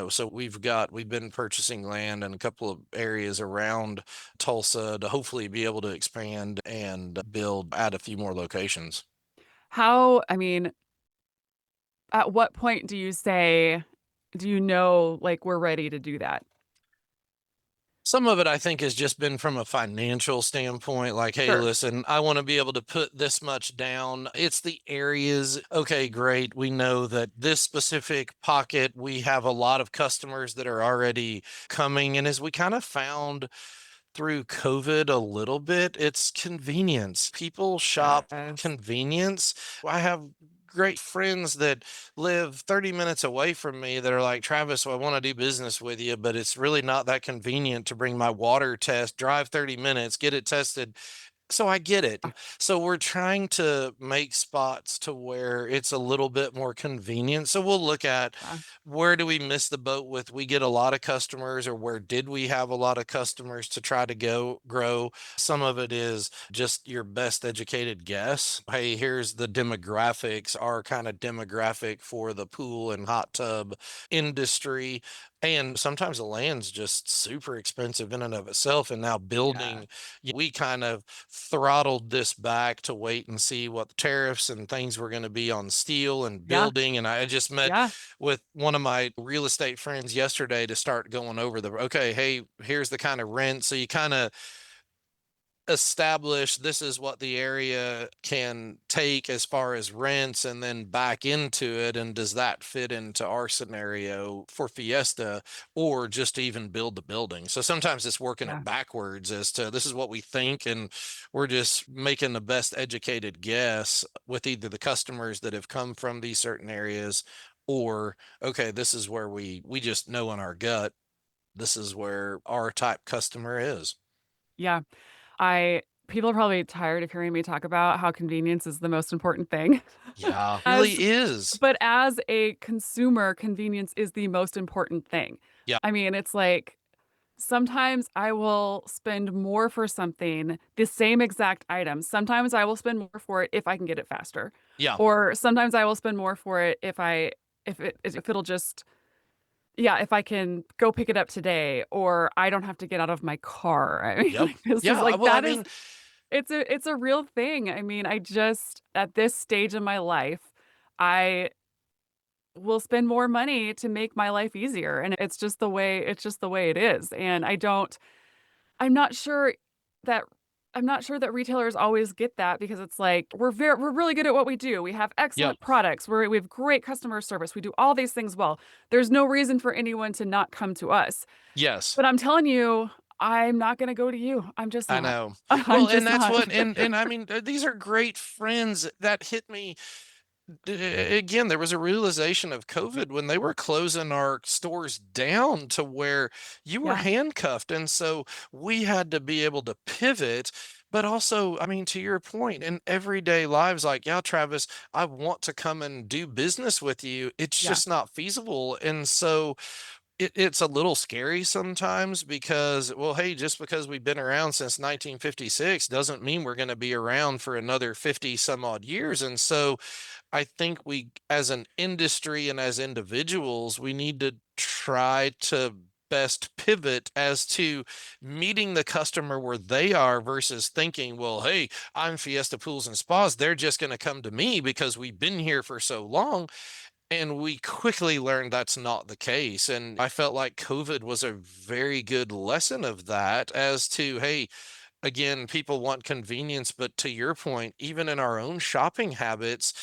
so we've been purchasing land in a couple of areas around Tulsa to hopefully be able to expand and add a few more locations. I mean, at what point do you know, like, we're ready to do that? Some of it I think has just been from a financial standpoint, like, hey, Sure. listen, I want to be able to put this much down. It's the areas. Okay, great. We know that this specific pocket, we have a lot of customers that are already coming. And as we kind of found through COVID a little bit, it's convenience. People shop Yes. convenience. I have great friends that live 30 minutes away from me that are like, Travis, I want to do business with you, but it's really not that convenient to bring my water test, drive 30 minutes, get it tested. So I get it. Yeah. So we're trying to make spots to where it's a little bit more convenient. So we'll look at, Yeah. where do we miss the boat with? We get a lot of customers, or where did we have a lot of customers to try to go grow? Some of it is just your best educated guess. Hey, here's the demographics, our kind of demographic for the pool and hot tub industry. And sometimes the land's just super expensive in and of itself. And now Yeah. building, we kind of throttled this back to wait and see what the tariffs and things were going to be on steel and Yeah. building. And I just met Yeah. with one of my real estate friends yesterday to start going over okay, hey, here's the kind of rent. So you kind of establish this is what the area can take as far as rents and then back into it, and does that fit into our scenario for Fiesta, or just even build the building. So sometimes it's working Yeah. it backwards as to this is what we think, and we're just making the best educated guess with either the customers that have come from these certain areas, or okay, this is where we just know in our gut this is where our type customer is. Yeah. I People are probably tired of hearing me talk about how convenience is the most important thing. Yeah, really As is. But as a consumer, convenience is the most important thing. Yeah, I mean, it's like sometimes I will spend more for something, the same exact item. Sometimes I will spend more for it if I can get it faster. yeah, Or sometimes I will spend more for it if it'll just yeah, if I can go pick it up today or I don't have to get out of my car. I mean, yep. like, this is Yeah, like well, I that is mean, it's a real thing. I mean, I just at this stage in my life, I will spend more money to make my life easier, and it's just the way it is, and I'm not sure that I'm not sure that retailers always get that because it's like we're really good at what we do. We have yep, excellent products. We have great customer service. We do all these things well. There's no reason for anyone to not come to us. yes. But I'm telling you, I'm not gonna go to you. I'm just I not. know. I'm Well, and just that's not. what, and I mean, these are great friends that hit me. Again, there was a realization of COVID when they were closing our stores down to where you were Yeah, handcuffed. And so we had to be able to pivot. But also, I mean, to your point, in everyday lives, like, yeah, Travis, I want to come and do business with you. It's yeah, just not feasible. And so it's a little scary sometimes because, well, hey, just because we've been around since 1956 doesn't mean we're going to be around for another 50 some odd years. And so I think we, as an industry and as individuals, we need to try to best pivot as to meeting the customer where they are versus thinking, well, hey, I'm Fiesta Pools and Spas. They're just going to come to me because we've been here for so long. And we quickly learned that's not the case. And I felt like COVID was a very good lesson of that as to, hey, again, people want convenience, but to your point, even in our own shopping habits,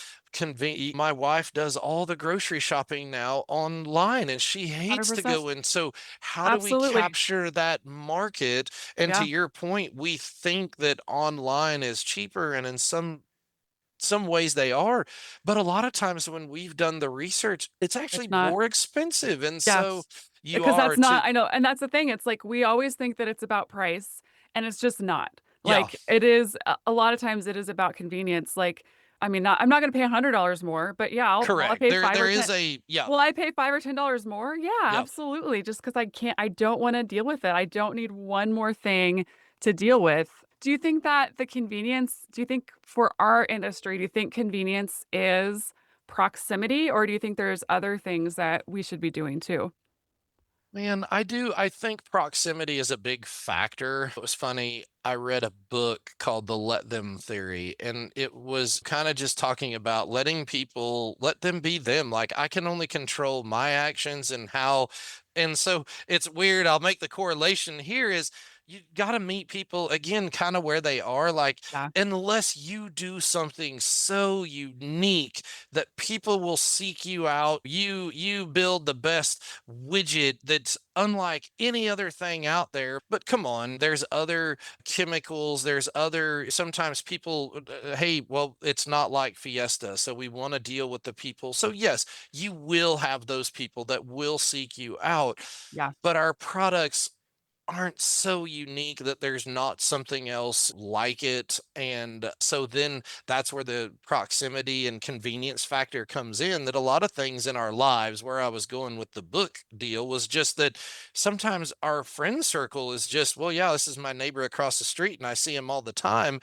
my wife does all the grocery shopping now online and she hates to 100%. go in. So how do we Absolutely. capture that market? And to Yeah, your point, we think that online is cheaper, and in some ways they are, but a lot of times when we've done the research, it's it's actually not. more expensive. And so Yes. you Because are that's to, not I know, and that's the thing, it's like we always think that it's about price, and it's just not. yeah, Like, it is a lot of times it is about convenience, like, I mean, I'm not gonna pay $100 more, but yeah, will I correct. pay There 5 or there 10 is a, yeah, will I pay 5 or $10 more? Yeah, yep. absolutely, just because I don't wanna deal with it, I don't need one more thing to deal with. Do you think for our industry, do you think convenience is proximity, or do you think there's other things that we should be doing too? Man, I do. I think proximity is a big factor. It was funny. I read a book called The Let Them Theory, and it was kind of just talking about letting people let them be them. Like, I can only control my actions and how. And so it's weird. I'll make the correlation here is you got to meet people again, kind of where they are. Like, Yeah, unless you do something so unique that people will seek you out, you build the best widget that's unlike any other thing out there. But come on, there's other chemicals, there's other, sometimes people, hey, well, it's not like Fiesta, so we want to deal with the people. So yes, you will have those people that will seek you out, yeah, but our products aren't so unique that there's not something else like it. And so then that's where the proximity and convenience factor comes in, that a lot of things in our lives, where I was going with the book deal, was just that sometimes our friend circle is just, well, yeah, this is my neighbor across the street and I see him all the time,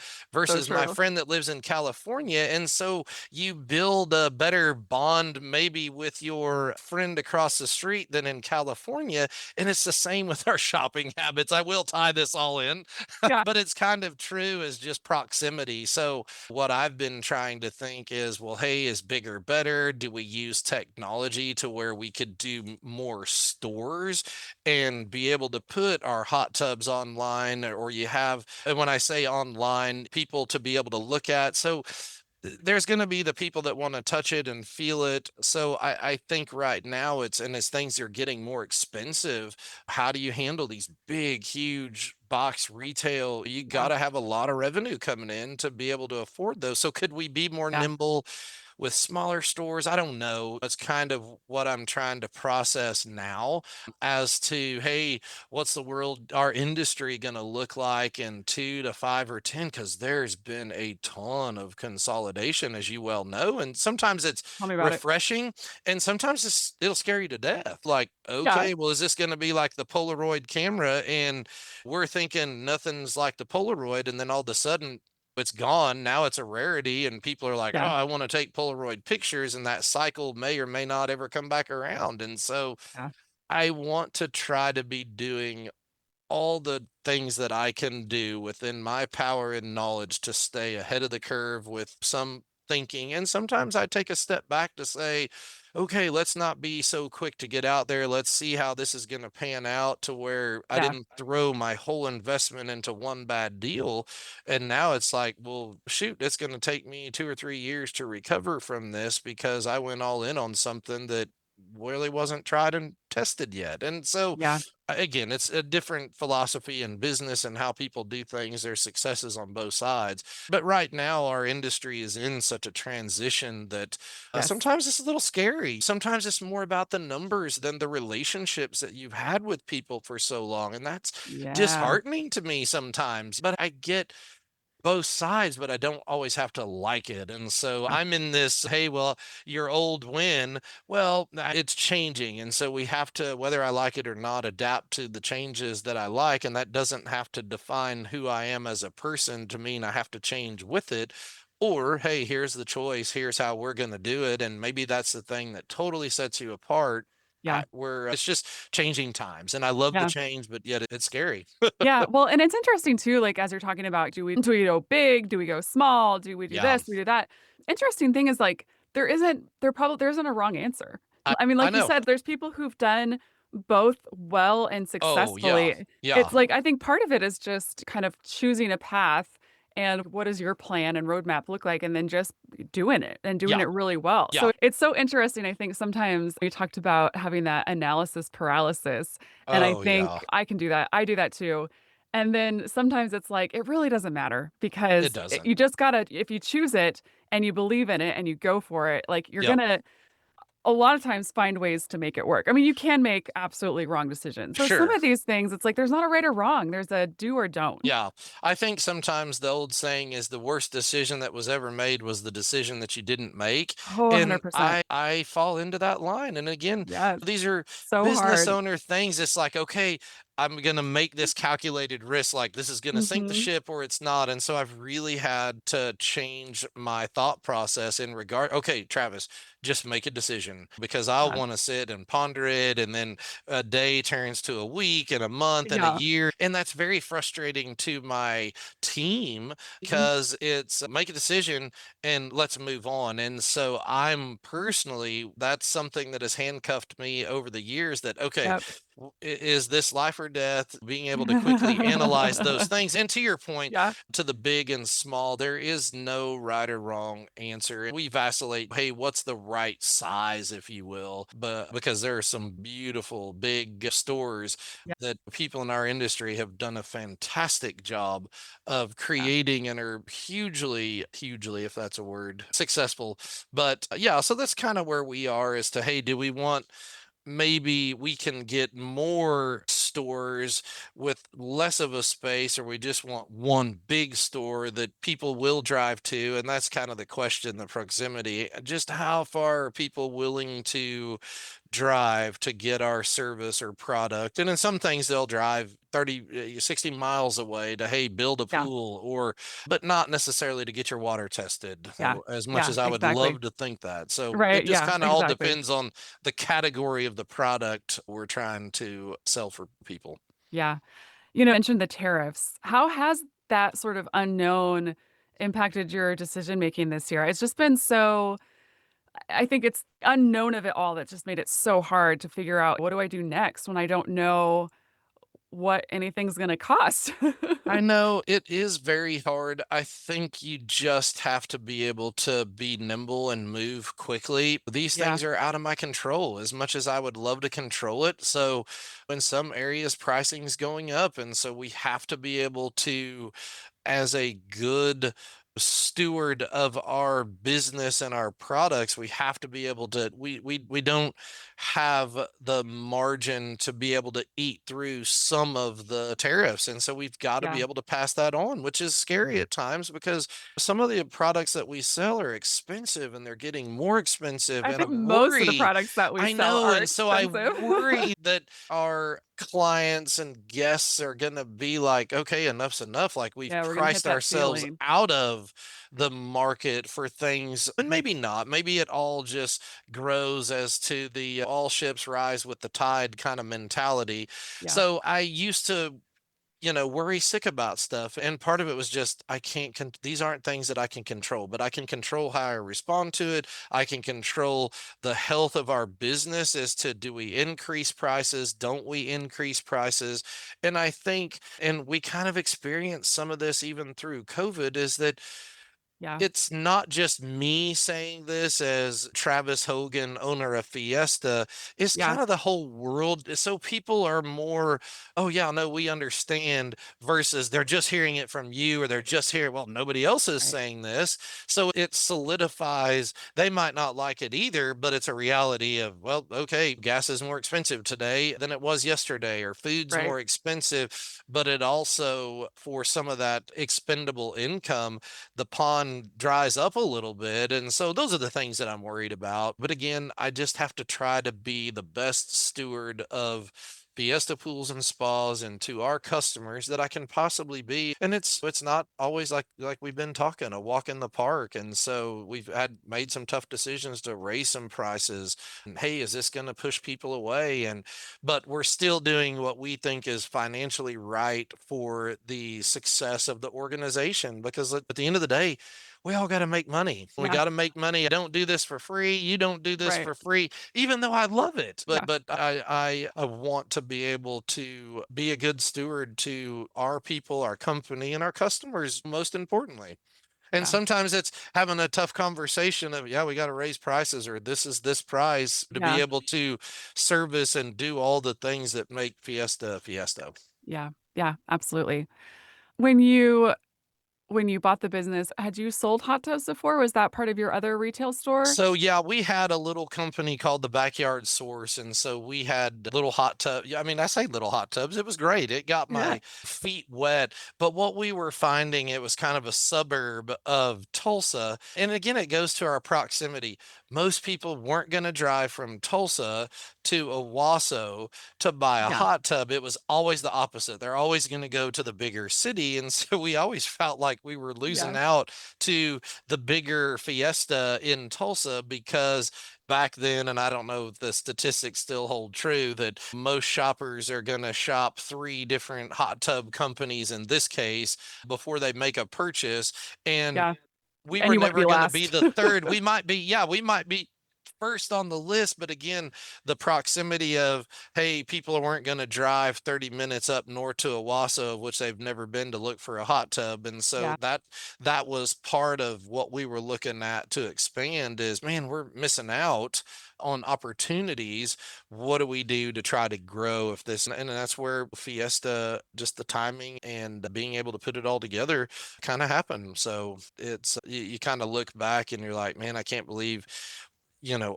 so versus my true. friend that lives in California. And so you build a better bond maybe with your friend across the street than in California, and it's the same with our shopping habits. I will tie this all in, Yeah, but it's kind of true as just proximity. So, what I've been trying to think is, well, hey, is bigger better? Do we use technology to where we could do more stores and be able to put our hot tubs online? Or you have, and when I say online, people to be able to look at. So, there's going to be the people that want to touch it and feel it. So I think right now it's, and as things are getting more expensive, how do you handle these big, huge box retail? You got yeah, to have a lot of revenue coming in to be able to afford those. So could we be more yeah, nimble with smaller stores? I don't know. That's kind of what I'm trying to process now as to, hey, what's the world, our industry going to look like in 2 to 5 or 10? Because there's been a ton of consolidation, as you well know. And sometimes it's tell me about it. refreshing and sometimes it'll scare you to death. Like, Yeah, okay, well, is this going to be like the Polaroid camera? And we're thinking nothing's like the Polaroid. And then all of a sudden, it's gone. Now it's a rarity, and people are like, "Oh, yeah, I want to take Polaroid pictures," and that cycle may or may not ever come back around. And so yeah, I want to try to be doing all the things that I can do within my power and knowledge to stay ahead of the curve with some thinking. And sometimes I take a step back to say, okay, let's not be so quick to get out there. Let's see how this is going to pan out to where I yeah, didn't throw my whole investment into one bad deal. And now it's like, well, shoot, it's going to take me 2 or 3 years to recover from this because I went all in on something that really wasn't tried and tested yet. And so yeah, again, it's a different philosophy in business and how people do things. There's successes on both sides. But right now, our industry is in such a transition that yes, sometimes it's a little scary. Sometimes it's more about the numbers than the relationships that you've had with people for so long. And that's yeah, disheartening to me sometimes. But I get both sides, but I don't always have to like it. And so yeah, I'm in this, hey, well, your old win, well, it's changing. And so we have to, whether I like it or not, adapt to the changes that I like. And that doesn't have to define who I am as a person to mean I have to change with it. Or, hey, here's the choice. Here's how we're going to do it. And maybe that's the thing that totally sets you apart. yeah, Where it's just changing times. And I love the yeah. change, but yet it's scary. Yeah, well, and it's interesting too, like, as you're talking about, do we go big? Do we go small? Do we do Yeah. this? Do we do that? Interesting thing is, like, there isn't a wrong answer. I, I mean, I like you know. said, there's people who've done both well and Oh, yeah. successfully. Yeah. It's like, I think part of it is just kind of choosing a path and what does your plan and roadmap look like, and then just doing it and doing Yeah. it really well. Yeah. So it's so interesting. I think sometimes we talked about having that analysis paralysis, and I Oh, yeah. think I can do that. I do that too. And then sometimes it's like, it really doesn't matter It because doesn't. you just gotta, if you choose it and you believe in it and you go for it, like you're Yep. gonna a lot of times find ways to make it work. I mean, you can make absolutely wrong decisions. So some Sure. of these things, it's like there's not a right or wrong. There's a do or don't. Yeah. I think sometimes the old saying is the worst decision that was ever made was the decision that you didn't make. Oh, And 100%. I fall into that line. And again, Yes. these are So business hard. owner things. It's like, okay, I'm going to make this calculated risk. Like this is going to sink the Mhm. ship or it's not. And so I've really had to change my thought process in regard. Okay, Travis, just make a decision because I'll Yeah. want to sit and ponder it. And then a day turns to a week and a month and a Yeah. year. And that's very frustrating to my team Mhm. because it's make a decision and let's move on. And so I'm personally, that's something that has handcuffed me over the years that, okay, Yep. is this life or death? Being able to quickly analyze those things. And to your point, Yeah. to the big and small, there is no right or wrong answer. We vacillate, hey, what's the right size, if you will? But because there are some beautiful big stores Yeah. that people in our industry have done a fantastic job of Yeah. creating and are hugely, hugely, if that's a word, successful. But yeah, so that's kind of where we are as to, hey, do we want maybe we can get more stores with less of a space, or we just want one big store that people will drive to? And that's kind of the question, the proximity. Just how far are people willing to drive to get our service or product? And in some things, they'll drive 30, 60 miles away to, hey, build a Yeah. pool, or, but not necessarily to get your water tested, Yeah. as much Yeah. as I would Exactly. love to think that. So it Right. just Yeah. kind of all Exactly. depends on the category of the product we're trying to sell for people. Yeah. Mentioned the tariffs. How has that sort of unknown impacted your decision making this year? It's just been so I think it's unknown of it all that just made it so hard to figure out what do I do next when I don't know what anything's gonna cost. I know it is very hard. I think you just have to be able to be nimble and move quickly. These Yeah, things are out of my control as much as I would love to control it. So, in some areas, pricing is going up. And so we have to be able to, as a good steward of our business and our products, we have to be able to we don't have the margin to be able to eat through some of the tariffs, and so we've got to be yeah. able to pass that on, which is scary at times because some of the products that we sell are expensive and they're getting more expensive, I and I think most of the worry. products that we I sell know, are and so I expensive. worry that our clients and guests are going to be like, okay, enough's enough. Like we've Yeah, we're gonna hit priced that ourselves ceiling. out of the market for things, and maybe not. Maybe it all just grows as to the all ships rise with the tide kind of mentality. Yeah, So I used to, worry sick about stuff. And part of it was just, I can't, these aren't things that I can control, but I can control how I respond to it. I can control the health of our business as to do we increase prices? Don't we increase prices? And I think, and we kind of experienced some of this even through COVID, is that yeah, it's not just me saying this as Travis Hogan, owner of Fiesta. It's kind yeah, of the whole world. So people are more, oh, yeah, no, we understand, versus they're just hearing it from you or they're just hearing, well, nobody else is right, saying this. So it solidifies, they might not like it either, but it's a reality of, well, okay, gas is more expensive today than it was yesterday, or food's right. more expensive, but it also, for some of that expendable income, the pond dries up a little bit. And so those are the things that I'm worried about. But again, I just have to try to be the best steward of Fiesta Pools and Spas and to our customers that I can possibly be. And it's not always like we've been talking, a walk in the park. And so we've had made some tough decisions to raise some prices. And hey, is this going to push people away? And but we're still doing what we think is financially right for the success of the organization, because at the end of the day, we all got to make money. We Yeah, got to make money. I don't do this for free. You don't do this right. for free, even though I love it. But Yeah, I want to be able to be a good steward to our people, our company, and our customers, most importantly. And yeah, sometimes it's having a tough conversation of, yeah, we got to raise prices, or this is this price, to be yeah, able to service and do all the things that make Fiesta Fiesta. yeah, yeah, absolutely. When you when you bought the business, had you sold hot tubs before? Was that part of your other retail store? So yeah, we had a little company called the Backyard Source, and so we had little hot tub. Yeah, I mean, I say little hot tubs. It was great. It got Yeah. my feet wet. But what we were finding, it was kind of a suburb of Tulsa, and again, it goes to our proximity. Most people weren't going to drive from Tulsa to Owasso to buy a Yeah, hot tub. It was always the opposite. They're always going to go to the bigger city, and so we always felt like we were losing yeah, out to the bigger Fiesta in Tulsa, because back then, and I don't know if the statistics still hold true, that most shoppers are going to shop three different hot tub companies in this case before they make a purchase. And yeah, we and were you wanna never be going to be last. the third. We might be, yeah, we might be first on the list, but again, the proximity of, hey, people weren't going to drive 30 minutes up north to Owasso, of which they've never been, to look for a hot tub. And so Yeah, that was part of what we were looking at to expand, is, man, we're missing out on opportunities. What do we do to try to grow if this, and that's where Fiesta, just the timing and being able to put it all together, kind of happened. So it's, you kind of look back and you're like, man, I can't believe,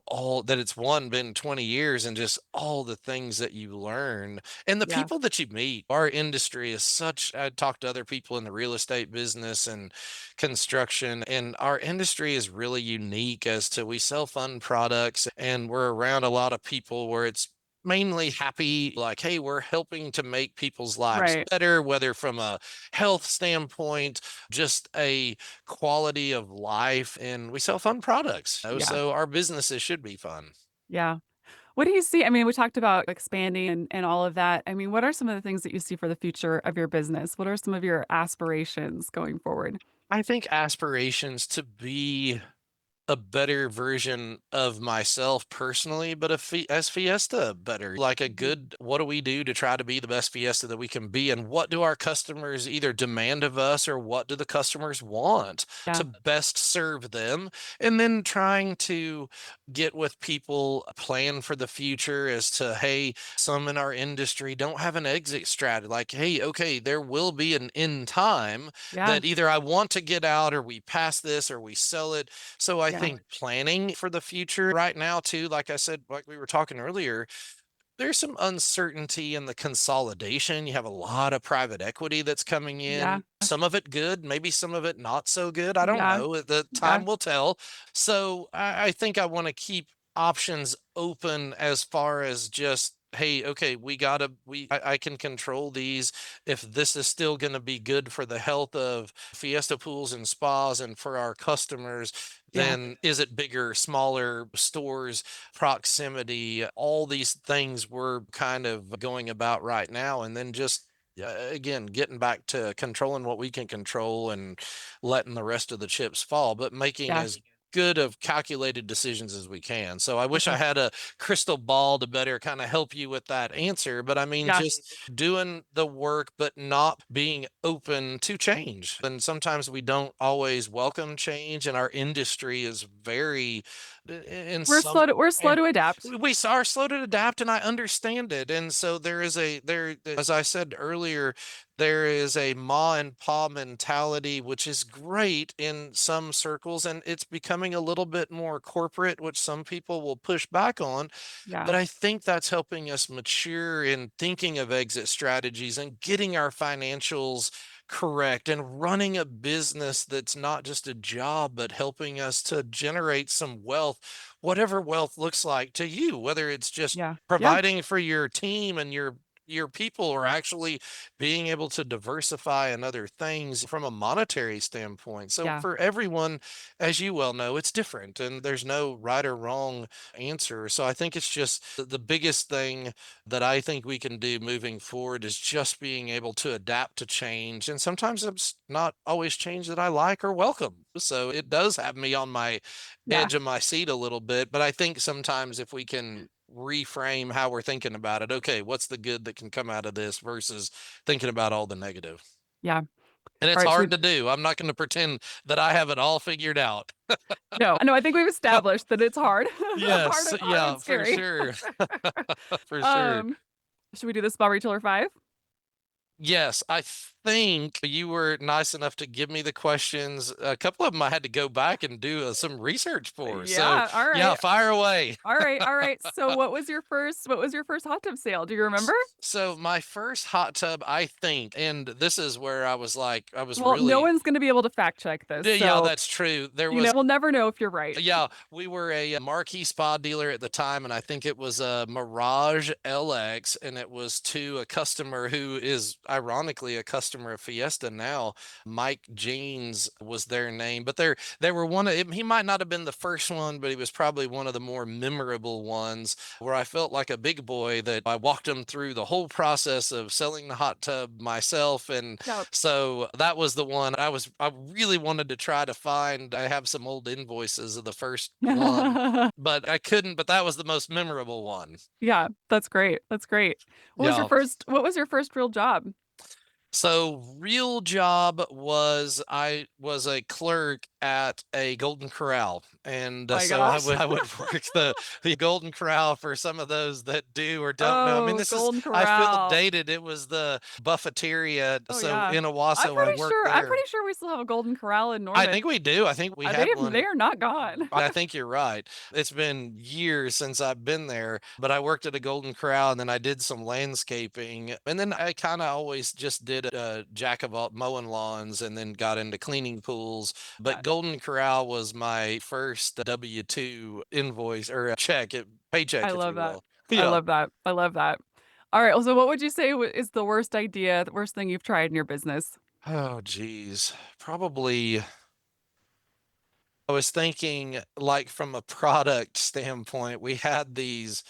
all that it's been 20 years, and just all the things that you learn and the yeah, people that you meet. Our industry is such, I talk to other people in the real estate business and construction, and our industry is really unique as to, we sell fun products and we're around a lot of people where it's mainly happy, like, hey, we're helping to make people's lives right, better, whether from a health standpoint, just a quality of life, and we sell fun products. yeah, So our businesses should be fun. yeah. What do you see? I mean, we talked about expanding and all of that. I mean, what are some of the things that you see for the future of your business? What are some of your aspirations going forward? I think aspirations to be a better version of myself personally, but as Fiesta better. Like a Mhm. good, what do we do to try to be the best Fiesta that we can be? And what do our customers either demand of us or what do the customers want Yeah, to best serve them? And then trying to get with people, plan for the future as to, hey, some in our industry don't have an exit strategy. Like, hey, okay, there will be an end time yeah, that either I want to get out or we pass this or we sell it. So I yeah, think planning for the future right now too, like I said, like we were talking earlier, there's some uncertainty in the consolidation. You have a lot of private equity that's coming yeah, in. Some of it good, maybe some of it not so good. I don't yeah, know. The yeah, time will tell. So I think I want to keep options open as far as just, hey, okay, I can control these. If this is still going to be good for the health of Fiesta Pools and Spas and for our customers, yeah, then is it bigger, smaller stores? Proximity, all these things we're kind of going about right now. And then just again, getting back to controlling what we can control and letting the rest of the chips fall, but making yeah. as good of calculated decisions as we can. So I wish I Okay. had a crystal ball to better kind of help you with that answer. But I mean, Yeah, just doing the work, but not being open to change. And sometimes we don't always welcome change, and our industry is very in some we're slow eh, to adapt. we are slow to adapt, and I understand it. And so as I said earlier, there is a ma and pa mentality, which is great in some circles, and it's becoming a little bit more corporate, which some people will push back on. Yeah, But I think that's helping us mature in thinking of exit strategies and getting our financials correct and running a business that's not just a job, but helping us to generate some wealth, whatever wealth looks like to you, whether it's just yeah, yeah, providing for your team and your people, or actually being able to diversify in other things from a monetary standpoint. So yeah, for everyone, as you well know, it's different and there's no right or wrong answer. So I think it's just the biggest thing that I think we can do moving forward is just being able to adapt to change. And sometimes it's not always change that I like or welcome. So it does have me on my yeah, edge of my seat a little bit. But I think sometimes if we can reframe how we're thinking about it, okay, what's the good that can come out of this versus thinking about all the negative? yeah. And All it's right, hard to do. I'm not going to pretend that I have it all figured out. no, no, I think we've established that it's hard, Yes, hard and yeah, for scary. sure. For sure. Um, should we do the Spa Retailer 5? Yes, I think you were nice enough to give me the questions. A couple of them I had to go back and do some research for. So, Yeah, all yeah, right. fire away. All right, all right. So what was your first hot tub sale? Do you remember? So, my first hot tub, I think, and this is where I was like, I was Well, no really, one's gonna be able to fact check this, yeah, so, that's true. There you know, was we'll never know if you're right. Yeah, we were a marquee spa dealer at the time, and I think it was a Mirage LX, and it was to a customer who is ironically a customer of Fiesta now. Mike Jeans was their name, but they were he might not have been the first one, but he was probably one of the more memorable ones where I felt like a big boy that I walked him through the whole process of selling the hot tub myself. And Yeah. so that was the one I really wanted to try to find. I have some old invoices of the first one, but I couldn't, but that was the most memorable one. Yeah, that's great, that's great. Yeah. What was your first real job? So real job was I was a clerk at a Golden Corral, and Oh my so I gosh. would I would work the Golden Corral for some of those that do or don't know. I mean, Oh, this is Golden I feel Corral. dated. It was the buffeteria. Oh, So yeah. in Owasso, I worked I'm there. pretty sure we still have a Golden Corral in I Norman. think we do. I think we had They one. are not gone. I think you're right. It's been years since I've been there, but I worked at a Golden Corral and then I did some landscaping. And then I kind of always just did a jack of all mowing lawns and then got into cleaning pools. But Yeah, Golden Corral was my first W-2 invoice or a I paycheck, if love you that. will. I Yeah. love that. I love that. All right, well, so what would you say is the worst idea, the worst thing you've tried in your business? Oh, geez. Probably. I was thinking, like, from a product standpoint, we had these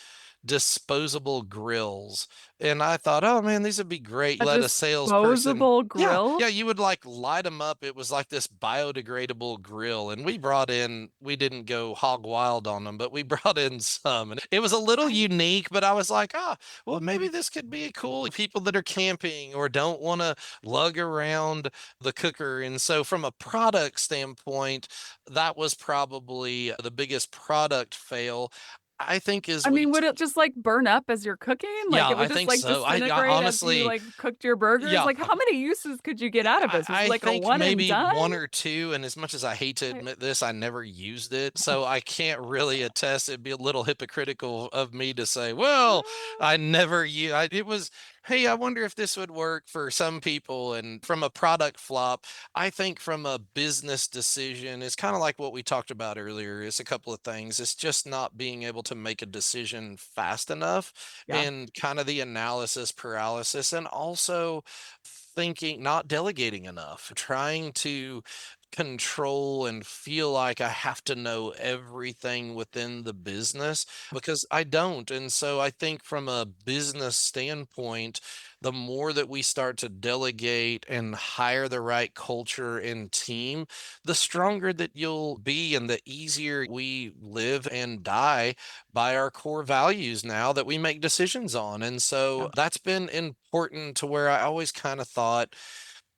disposable grills. And I thought, oh man, these would be great. A Let a salesperson. disposable Yeah, grill? yeah, you would like light them up. It was like this biodegradable grill. And we brought in, we didn't go hog wild on them, but we brought in some. And it was a little I unique, but I was like, ah, well, maybe this could be cool. People that are camping or don't want to lug around the cooker. And so, from a product standpoint, that was probably the biggest product fail. I think is I we mean, would it just, like, burn up as you're cooking? Like, yeah, it would I just, think like, so. I disintegrate as you, honestly, like, cooked your burgers? yeah, Like, how many uses could you get out of this? Was it, I like, a think one and maybe done? 1 or 2, and as much as I hate to I admit this, I never used it, so I can't really attest. It'd be a little hypocritical of me to say, "Well, I never u I it was, hey, I wonder if this would work for some people," and from a product flop, I think from a business decision, it's kinda like what we talked about earlier. It's a couple of things. It's just not being able to make a decision fast enough Yeah, and kinda the analysis paralysis, and also thinking not delegating enough, trying to control and feel like I have to know everything within the business because I don't. And so I think from a business standpoint, the more that we start to delegate and hire the right culture and team, the stronger that you'll be and the easier we live and die by our core values now that we make decisions on. And yeah, so that's been important to where I always kind of thought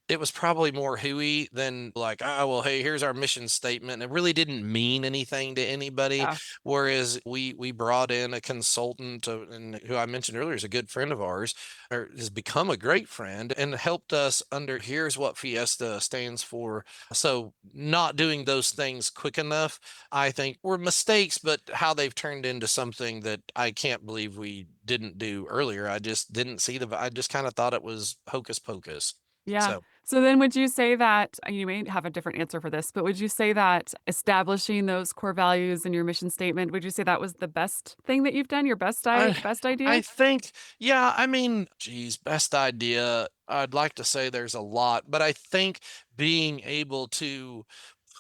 it was probably more hooey than like, "Ah, well, hey, here's our mission statement." It really didn't mean anything to anybody. yeah, Whereas we brought in a consultant, and who I mentioned earlier is a good friend of ours, or has become a great friend, and helped us under here's what Fiesta stands for. So not doing those things quick enough, I think, were mistakes, but how they've turned into something that I can't believe we didn't do earlier. I just didn't see I just kind of thought it was hocus pocus. yeah. So So then would you say that you may have a different answer for this, but would you say that establishing those core values in your mission statement, would you say that was the best thing that you've done, your I best I idea? think, yeah, I mean, geez, best idea. I'd like to say there's a lot, but I think being able to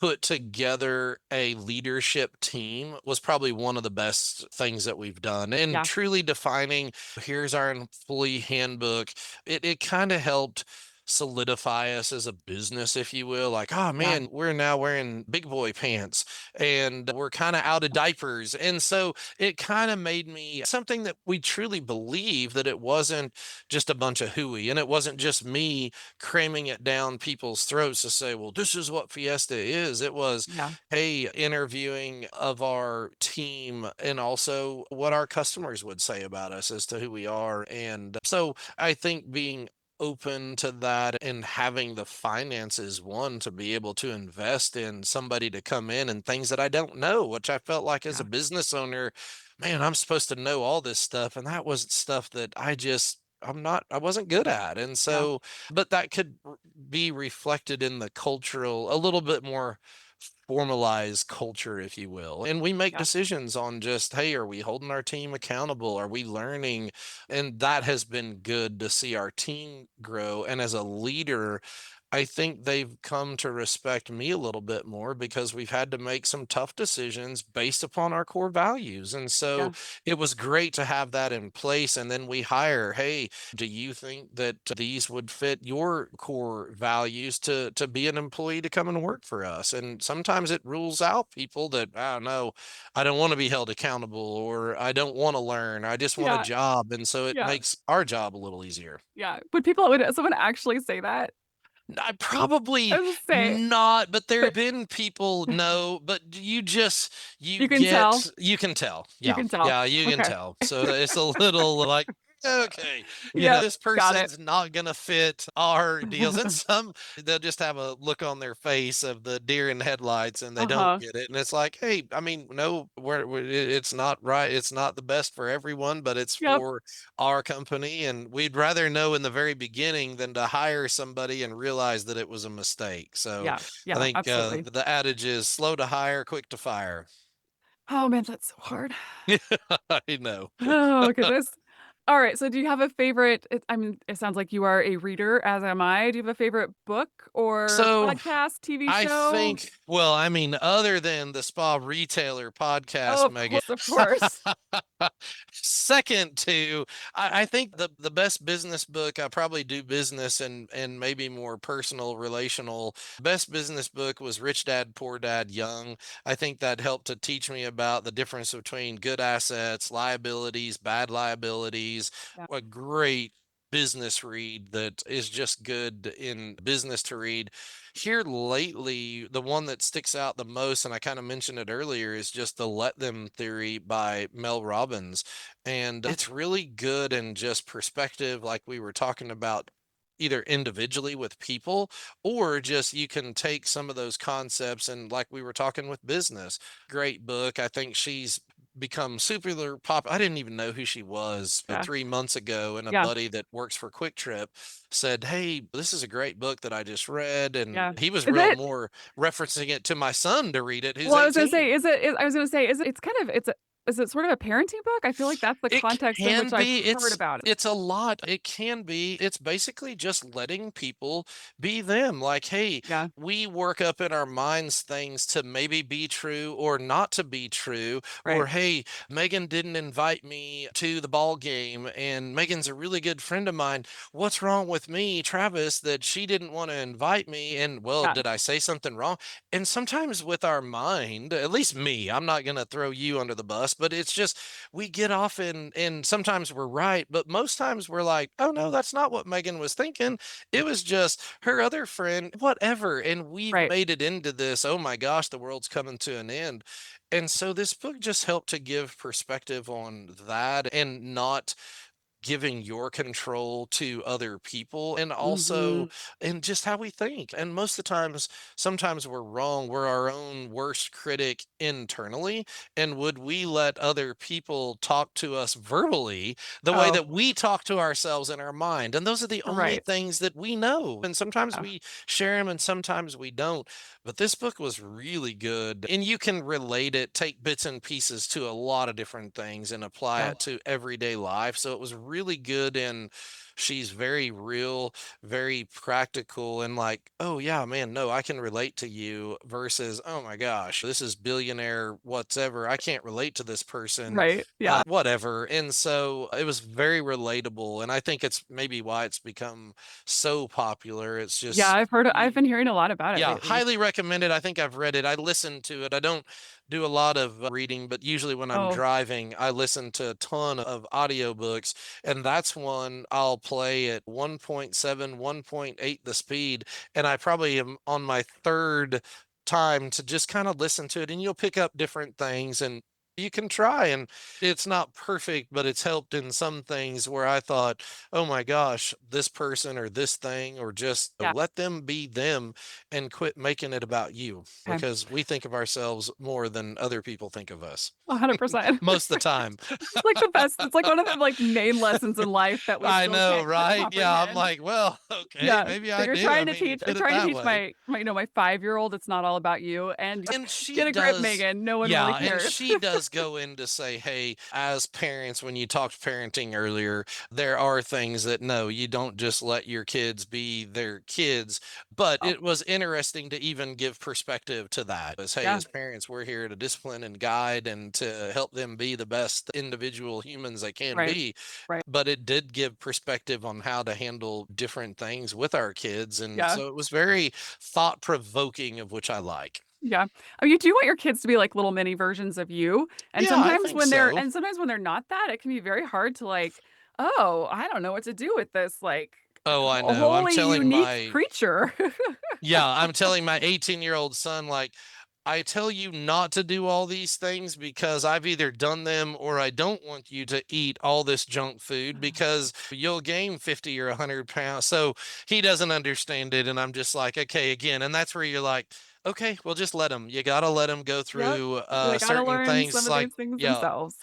put together a leadership team was probably one of the best things that we've done. And Yeah, truly defining, here's our employee handbook. It kind of helped solidify us as a business, if you will. Like, oh yeah, man, we're now wearing big boy pants and we're kind of out of diapers. And so it kind of made me something that we truly believe that it wasn't just a bunch of hooey and it wasn't just me cramming it down people's throats to say, well, this is what Fiesta is. It was, yeah, hey, interviewing of our team and also what our customers would say about us as to who we are. And so I think being open to that and having the finances one to be able to invest in somebody to come in and things that I don't know, which I felt like as a yeah, business owner, man, I'm supposed to know all this stuff. And that was stuff that I wasn't good at. And yeah, so, but that could be reflected in the cultural, a little bit more formalized culture, if you will. And we make yeah, decisions on just, hey, are we holding our team accountable? Are we learning? And that has been good to see our team grow. And as a leader, I think they've come to respect me a little bit more because we've had to make some tough decisions based upon our core values. And so yeah, it was great to have that in place. And then we hire, hey, do you think that these would fit your core values to be an employee to come and work for us? And sometimes it rules out people that, I don't know, I don't want to be held accountable or I don't want to learn. I just want a yeah, job. And so it yeah, makes our job a little easier. yeah. Would someone actually say that? I I probably was just say, not, but there have but been people no, but you just you can tell, you can tell. you Yeah. can tell. Yeah, you can Okay. tell. So it's a little like, okay, Yep, this got it. person's not gonna fit our deals. And some they'll just have a look on their face of the deer in headlights and they don't Uh-huh. get it. And it's like, hey, I mean, no, it's not right. It's not the best for everyone, but it's Yep. for our company, and we'd rather know in the very beginning than to hire somebody and realize that it was a mistake. So Yeah, I yeah, think absolutely. the adage is slow to hire, quick to fire. Oh, man, that's so hard. I know. Oh, goodness. All right, so do you have a favorite I mean, it sounds like you are a reader, as am I. Do you have a favorite book or So podcast, TV I show? think, well, I mean, other than the Spa Retailer Oh, podcast, of Megan, course, of course. second to, I think the best business book, I probably do business and maybe more personal, relational. Best business book was Rich Dad, Poor Dad, Young. I think that helped to teach me about the difference between good assets, liabilities, bad liabilities. Yeah, A great business read that is just good in business to read. Here lately, the one that sticks out the most, and I kind of mentioned it earlier, is just the Let Them Theory by Mel Robbins. And yeah, it's really good in just perspective, like we were talking about, either individually with people, or just you can take some of those concepts and, like we were talking with business. Great book. I think she's become super pop. I didn't even know who she was yeah, 3 months ago, and a yeah, buddy that works for Quick Trip said, "Hey, this is a great book that I just read." And yeah. he was Is real it more referencing it to my son to read it, who's well, I was gonna say, 18. I was gonna say, it's kind of is it sort of a parenting book? I feel like that's the It context in can which I've be. heard about it. It's a lot. It can be. It's basically just letting people be them. Like, hey, Yeah, we work up in our minds things to maybe be true or not to be true. Or right. hey, Megan didn't invite me to the ball game, and Megan's a really good friend of mine. What's wrong with me, Travis, that she didn't want to invite me? And well, Yeah, did I say something wrong? And sometimes with our mind, at least me, I'm not going to throw you under the bus, but it's just we get off and sometimes we're right, but most times we're like, oh no, that's not what Megan was thinking. It was just her other friend, whatever. And we've right. made it into this, oh my gosh, the world's coming to an end. And so this book just helped to give perspective on that and not giving your control to other people, and also Mhm. and just how we think. And most of the times, sometimes we're wrong, we're our own worst critic internally. And would we let other people talk to us verbally the way Oh, that we talk to ourselves in our mind? And those are the only right. things that we know, and sometimes Yeah, we share them and sometimes we don't. But this book was really good, and you can relate it, take bits and pieces to a lot of different things and apply yeah, it to everyday life. So it was really good. And she's very real, very practical, and like, oh, yeah, man, no, I can relate to you versus, oh my gosh, this is billionaire, whatever. I can't relate to this person, right. Yeah. whatever. And so it was very relatable. And I think it's maybe why it's become so popular. It's Yeah, just, I've been hearing a lot about it yeah, lately. highly recommended. I think I've read it. I listened to it. I don't do a lot of reading, but usually when I'm Oh, driving, I listen to a ton of audiobooks, and that's one I'll play at 1.7, 1.8 the speed, and I probably am on my third time to just kind of listen to it, and you'll pick up different things, and you can try. And it's not perfect, but it's helped in some things where I thought, oh my gosh, this person or this thing, or just yeah, let them be them and quit making it about you, okay. because we think of ourselves more than other people think of us 100%. most of the time. It's like the best it's like one of the, like, main lessons in life that we I still know, can't quite right? Yeah, I'm comprehend. like, well, okay, Yeah, maybe so I do. I mean, you you're put it trying to that teach way. my 5-year-old it's not all about you, and And she get a grip, does, Megan, no one really yeah, and cares. she does go in to say, hey, as parents, when you talked parenting earlier, there are things that no, you don't just let your kids be their kids. But Oh, it was interesting to even give perspective to that. As hey, yeah, as parents, we're here to discipline and guide and to help them be the best individual humans they can right, be. right. But it did give perspective on how to handle different things with our kids. And Yeah, so it was very thought provoking, of which I like. yeah. Oh, you do want your kids to be like little mini versions of you, and Yeah, I think so. sometimes when they're not that, it can be very hard to like, "Oh, I don't know what to do with this, like, Oh, I know. wholly unique creature." I'm telling my 18-year-old son, like, I tell you not to do all these things because I've either done them or I don't want you to eat all this junk food because you'll gain 50 or 100 pounds. So he doesn't understand it. And I'm just like, okay, again. And that's where you're like, okay, well, just let him. You got to let him go Yep. through They gotta certain learn some things. of Like, these things yeah, themselves.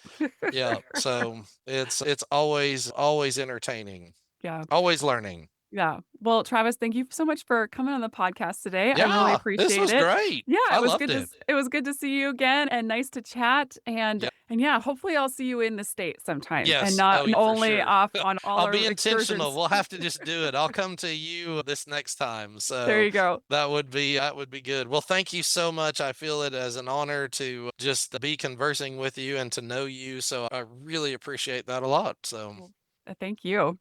yeah. So it's always entertaining, Yeah. always learning. Yeah. Well, Travis, thank you so much for coming on the podcast today. I really Yeah, this appreciate was it. great. Yeah, I loved it. it was good to see you again and nice to chat Yeah. and yeah, hopefully I'll see you in the States sometime and Yes. not Oh, yeah, for only sure. off on all I'll our be intentional. excursions. We'll have to just do it. I'll come to you this next time. There So you go. that would be good. Well, thank you so much. I feel it as an honor to just be conversing with you and to know you. So I really appreciate that a lot. So Well, thank you.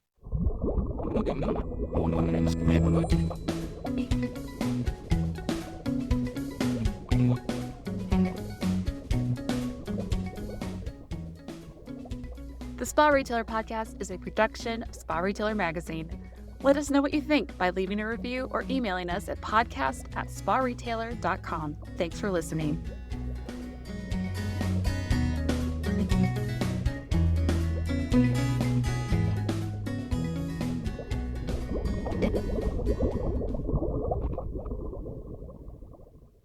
The Spa Retailer Podcast is a production of Spa Retailer Magazine. Let us know what you think by leaving a review or emailing us at podcast@sparetailer.com. Thanks for listening.